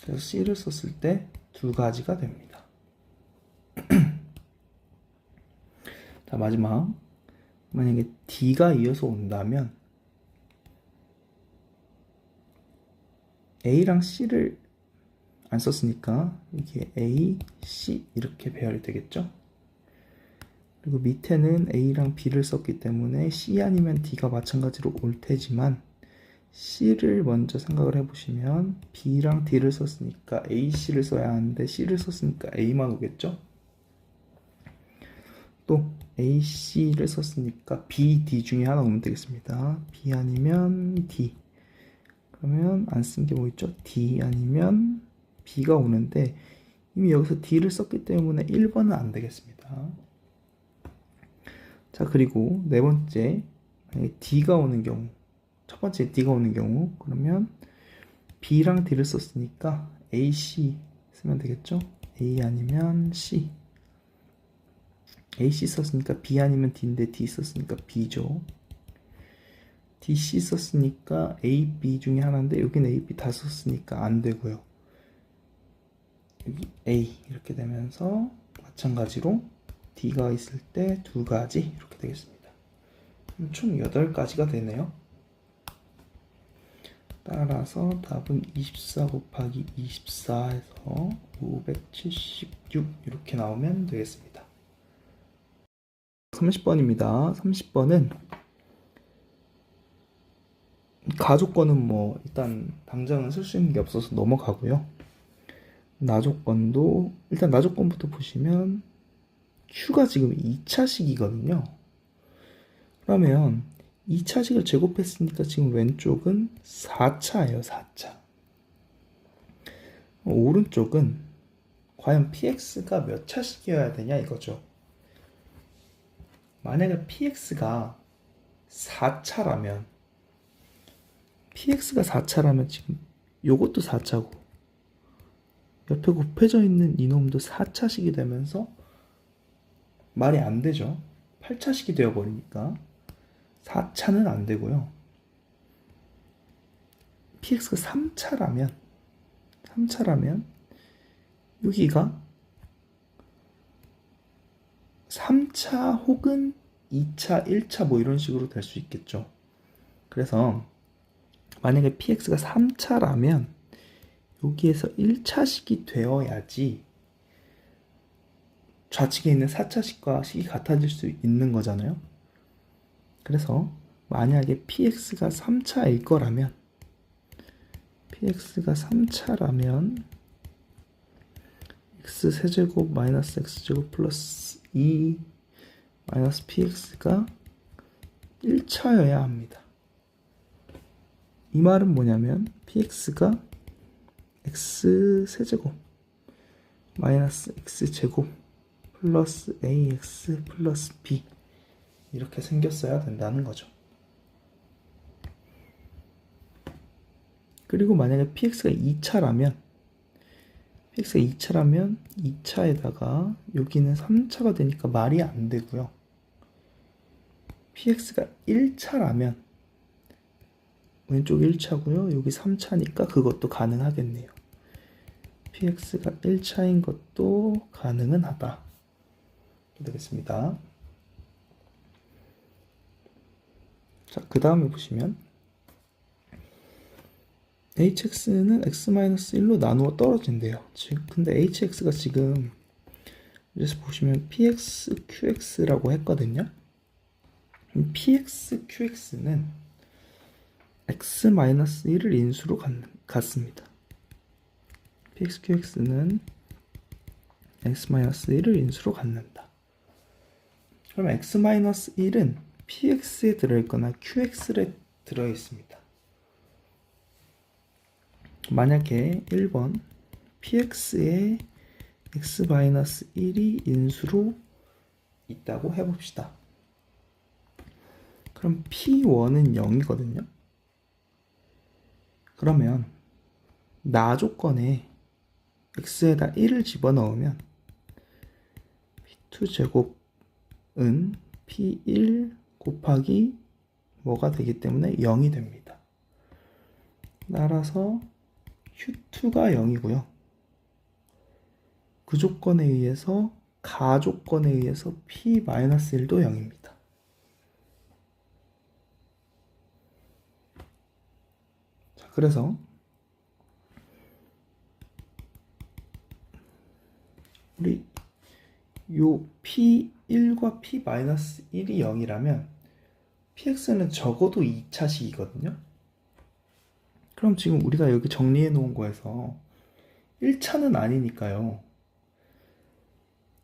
그래서 C를 썼을 때 2가지가 됩니다. 자, 마지막 만약에 D가 이어서 온다면 A랑 C를 안 썼으니까 이게 A, C 이렇게 배열이 되겠죠. 그리고 밑에는 A랑 B를 썼기 때문에 C 아니면 D가 마찬가지로 올 테지만 C를 먼저 생각을 해보시면 B랑 D를 썼으니까 A, C를 써야 하는데 C를 썼으니까 A만 오겠죠. 또 A, C를 썼으니까 B, D 중에 하나 오면 되겠습니다. B 아니면 D. 그러면 안 쓴 게 뭐 있죠? D 아니면 B가 오는데 이미 여기서 D를 썼기 때문에 1번은 안 되겠습니다. 자, 그리고 네 번째 D가 오는 경우, 첫 번째 D가 오는 경우 그러면 B랑 D를 썼으니까 A, C 쓰면 되겠죠? A 아니면 C. A, C 썼으니까 B 아니면 D인데 D 썼으니까 B죠. D, C 썼으니까 A, B 중에 하나인데 여기는 A, B 다 썼으니까 안 되고요. 여기 A 이렇게 되면서 마찬가지로 D가 있을 때 2가지 이렇게 되겠습니다. 총 8가지가 되네요. 따라서 답은 24 곱하기 24에서 576 이렇게 나오면 되겠습니다. 30번입니다. 30번은 가조건은 뭐 일단 당장은 쓸 수 있는 게 없어서 넘어가고요. 나조건도 일단 나조건부터 보시면 Q가 지금 2차식이거든요. 그러면 2차식을 제곱했으니까 지금 왼쪽은 4차예요. 4차. 오른쪽은 과연 px가 몇 차식이어야 되냐 이거죠. 만약에 px가 4차라면 지금 요것도 4차고 옆에 곱해져 있는 이놈도 4차식이 되면서 말이 안 되죠. 8차식이 되어버리니까 4차는 안 되고요. px가 3차라면 여기가 3차 혹은 2차, 1차 뭐 이런 식으로 될 수 있겠죠. 그래서 만약에 px가 3차라면 여기에서 1차식이 되어야지 좌측에 있는 4차식과 식이 같아질 수 있는 거잖아요. 그래서 만약에 px가 3차일 거라면 px가 3차라면 x세제곱 마이너스 x제곱 플러스 2 마이너스 px가 1차여야 합니다. 이 말은 뭐냐면 px가 x세제곱 마이너스 x제곱 플러스 ax 플러스 b 이렇게 생겼어야 된다는 거죠. 그리고 만약에 px가 2차라면 2차에다가 여기는 3차가 되니까 말이 안 되고요. px가 1차라면 왼쪽 1차고요. 여기 3차니까 그것도 가능하겠네요. px가 1차인 것도 가능은 하다. 되겠습니다. 자, 그 다음에 보시면 hx는 x-1로 나누어 떨어진대요. 근데 hx가 지금 여기서 보시면 px, qx라고 했거든요. px, qx는 x-1을 인수로 갖습니다. px, qx는 x-1을 인수로 갖는다. 그럼 x-1은 px에 들어있거나 qx에 들어있습니다. 만약에 1번 px에 x-1이 인수로 있다고 해봅시다. 그럼 p1은 0이거든요. 그러면 나 조건에 x에다 1을 집어넣으면 p2제곱은 p1 곱하기 뭐가 되기 때문에 0이 됩니다. 따라서 q2가 0이고요. 그 조건에 의해서 가조건에 의해서 p-1도 0입니다. 자, 그래서 우리 요 p1과 p-1이 0이라면 px는 적어도 2차식이거든요. 그럼 지금 우리가 여기 정리해 놓은 거에서 1차는 아니니까요.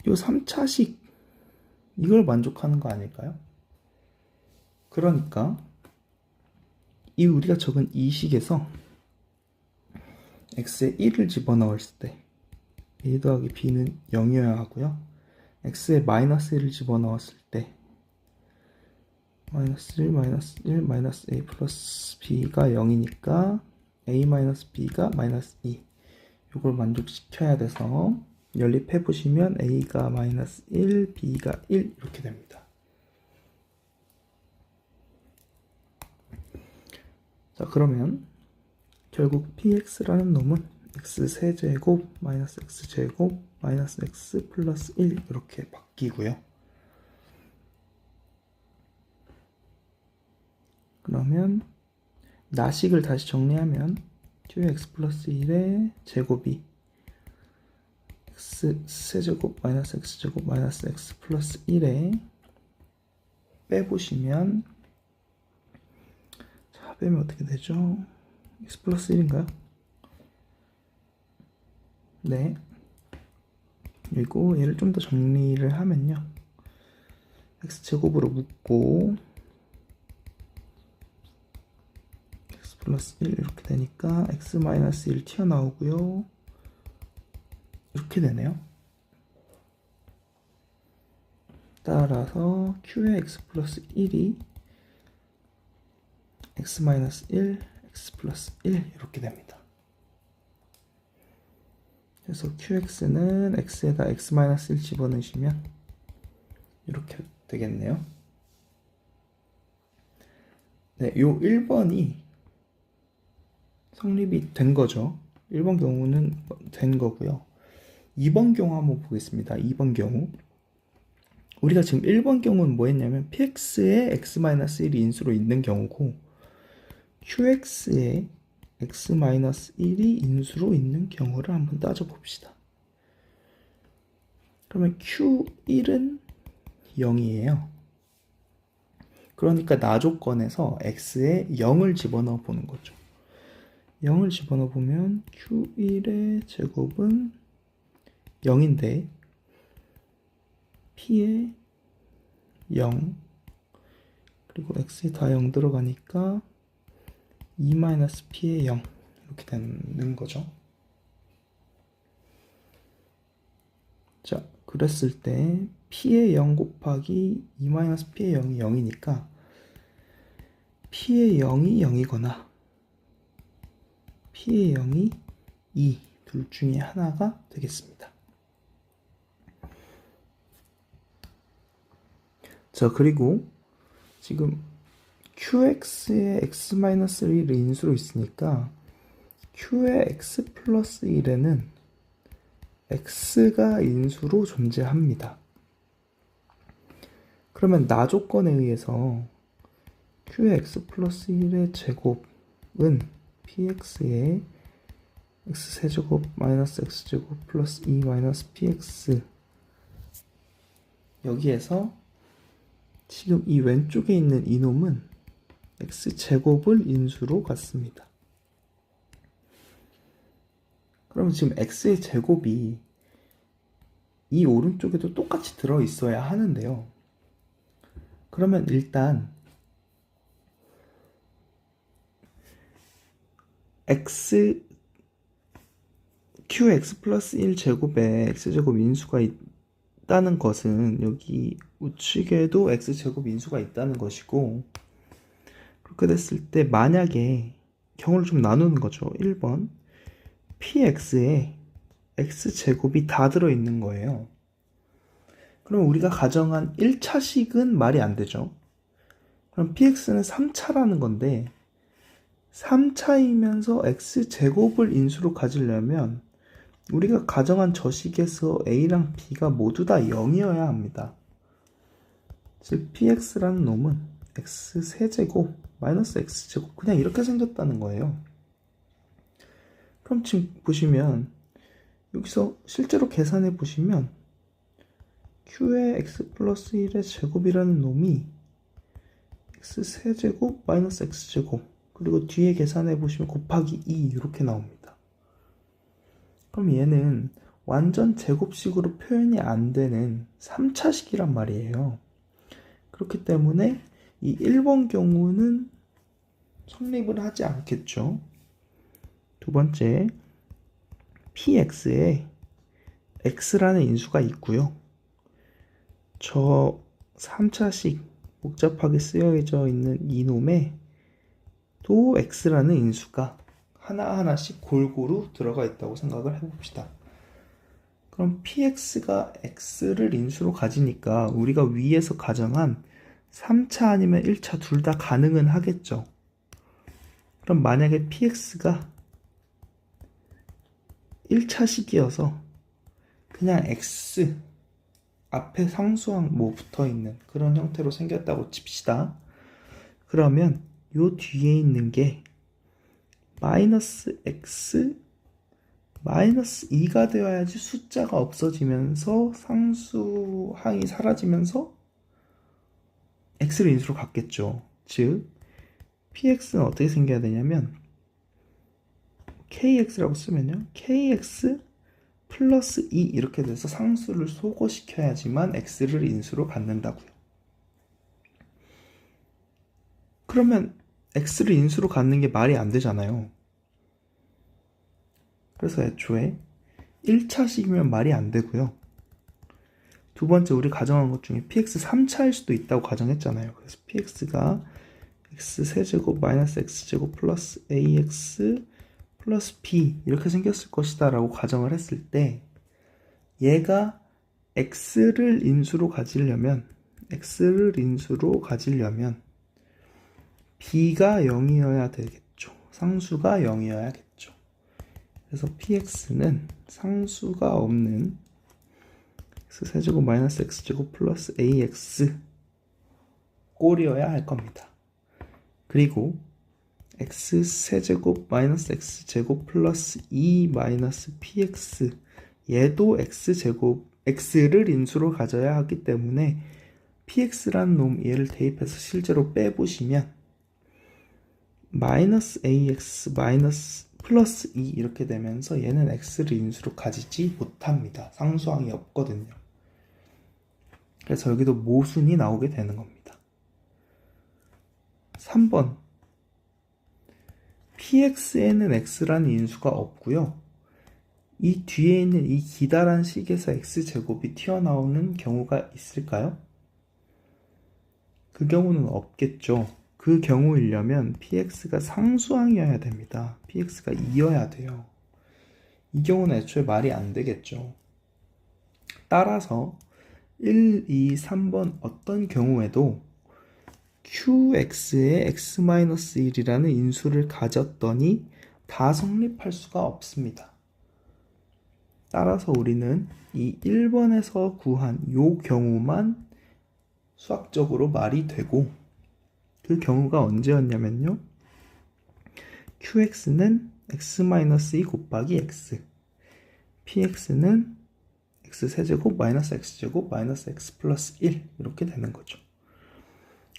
요 3차식 이걸 만족하는 거 아닐까요? 그러니까 이 우리가 적은 이 식에서 x에 1을 집어넣었을 때 a 더하기 b는 0이어야 하고요. x에 마이너스 1을 집어넣었을 때 마이너스 1, 마이너스 1, 마이너스 a 플러스 b가 0이니까 a 마이너스 b가 마이너스 2 이걸 만족시켜야 돼서 연립해 보시면 a가 마이너스 1, b가 1 이렇게 됩니다. 자, 그러면 결국 px라는 놈은 x세제곱 마이너스 x제곱 마이너스 x 플러스 1 이렇게 바뀌고요. 그러면 나식을 다시 정리하면 qx 플러스 1의 제곱이 x세제곱 마이너스 x제곱 마이너스 x 플러스 1에 빼보시면 자, 빼면 어떻게 되죠? x 플러스 1인가요? 네. 그리고 얘를 좀 더 정리를 하면요. x제곱으로 묶고 x 플러스 1 이렇게 되니까 x 마이너스 1 튀어나오고요. 이렇게 되네요. 따라서 q의 x 플러스 1이 x 마이너스 1, x 플러스 1 이렇게 됩니다. 그래서 qx는 x에다 x 마이너스 1 집어넣으시면 이렇게 되겠네요. 네, 요 1번이 성립이 된 거죠. 1번 경우는 된 거고요. 2번 경우 한번 보겠습니다. 2번 경우 우리가 지금 1번 경우는 뭐 했냐면 px에 x-1이 인수로 있는 경우고 qx에 x-1이 인수로 있는 경우를 한번 따져봅시다. 그러면 q1은 0이에요. 그러니까 나 조건에서 x에 0을 집어넣어 보는 거죠. 0을 집어넣어 보면 q1의 제곱은 0인데 p에 0 그리고 x에 다 0 들어가니까 2-p에 0 이렇게 되는 거죠. 자, 그랬을 때 p에 0 곱하기 2-p에 0이 0이니까 p에 0이 0이거나 p에 0이 2 둘 중에 하나가 되겠습니다. 자, 그리고 지금 qx에 x-1을 인수로 있으니까 q의 x 플러스 1에는 x가 인수로 존재합니다. 그러면 나 조건에 의해서 q의 x 플러스 1의 제곱은 px에 x세제곱 마이너스 x제곱 플러스 2 마이너스 px 여기에서 지금 이 왼쪽에 있는 이놈은 x제곱을 인수로 갖습니다. 그러면 지금 x의 제곱이 이 오른쪽에도 똑같이 들어있어야 하는데요. 그러면 일단 qx 플러스 1 제곱에 x제곱 인수가 있다는 것은 여기 우측에도 x제곱 인수가 있다는 것이고, 그렇게 됐을 때 만약에 경우를 좀 나누는 거죠. 1번 px에 x제곱이 다 들어있는 거예요. 그럼 우리가 가정한 1차식은 말이 안 되죠. 그럼 px는 3차라는 건데 3차이면서 x제곱을 인수로 가지려면 우리가 가정한 저 식에서 a랑 b가 모두 다 0이어야 합니다. 즉 px라는 놈은 x세제곱 마이너스 x제곱 그냥 이렇게 생겼다는 거예요. 그럼 지금 보시면 여기서 실제로 계산해 보시면 q의 x 플러스 1의 제곱이라는 놈이 x세제곱 마이너스 x제곱 그리고 뒤에 계산해 보시면 곱하기 2 이렇게 나옵니다. 그럼 얘는 완전 제곱식으로 표현이 안 되는 3차식이란 말이에요. 그렇기 때문에 이 1번 경우는 성립을 하지 않겠죠. 두 번째, px에 x라는 인수가 있고요. 저 3차식 복잡하게 쓰여져 있는 이놈에 또 x라는 인수가 하나하나씩 골고루 들어가 있다고 생각을 해봅시다. 그럼 px가 x를 인수로 가지니까 우리가 위에서 가정한 3차 아니면 1차 둘 다 가능은 하겠죠. 그럼 만약에 px가 1차식이어서 그냥 x 앞에 상수항 뭐 붙어있는 그런 형태로 생겼다고 칩시다. 그러면 요 뒤에 있는 게 마이너스 x 마이너스 2가 되어야지 숫자가 없어지면서 상수항이 사라지면서 x를 인수로 갖겠죠. 즉 px는 어떻게 생겨야 되냐면 kx라고 쓰면요 kx 플러스 2 이렇게 돼서 상수를 소거시켜야지만 x를 인수로 갖는다고요. 그러면 x를 인수로 갖는 게 말이 안 되잖아요. 그래서 애초에 1차식이면 말이 안 되고요. 두 번째 우리 가정한 것 중에 px 3차일 수도 있다고 가정했잖아요. 그래서 px가 x세제곱 마이너스 x제곱 플러스 ax 플러스 b 이렇게 생겼을 것이다 라고 가정을 했을 때 얘가 x를 인수로 가지려면 b가 0이어야 되겠죠. 상수가 0이어야겠죠. 그래서 px는 상수가 없는 x세제곱 마이너스 x제곱 플러스 ax 꼴이어야 할 겁니다. 그리고 x세제곱 마이너스 x제곱 플러스 2 마이너스 px 얘도 x제곱 x를 인수로 가져야 하기 때문에 px라는 놈 얘를 대입해서 실제로 빼보시면 마이너스 ax 마이너스 플러스 2 이렇게 되면서 얘는 x를 인수로 가지지 못합니다. 상수항이 없거든요. 그래서 여기도 모순이 나오게 되는 겁니다. 3번 px에는 x라는 인수가 없고요. 이 뒤에 있는 이 기다란 식에서 x제곱이 튀어나오는 경우가 있을까요? 그 경우는 없겠죠. 그 경우이려면 px가 상수항이어야 됩니다. px가 2여야 돼요. 이 경우는 애초에 말이 안 되겠죠. 따라서 1, 2, 3번 어떤 경우에도 qx에 x-1이라는 인수를 가졌더니 다 성립할 수가 없습니다. 따라서 우리는 이 1번에서 구한 요 경우만 수학적으로 말이 되고 그 경우가 언제였냐면요. qx는 x-2 곱하기 x px는 x세제곱 마이너스 x제곱 마이너스 x 플러스 1 이렇게 되는 거죠.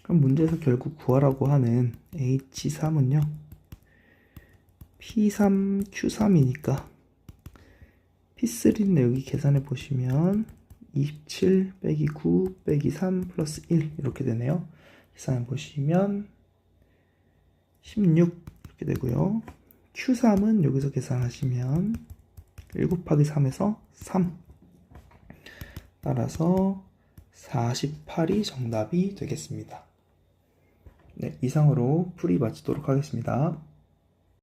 그럼 문제에서 결국 구하라고 하는 h3은요. p3, q3이니까 p3는 여기 계산해 보시면 27 빼기 9 빼기 3 플러스 1 이렇게 되네요. 계산해 보시면 16 이렇게 되고요. q3은 여기서 계산하시면 1 곱하기 3에서 3 따라서 48이 정답이 되겠습니다. 네, 이상으로 풀이 마치도록 하겠습니다.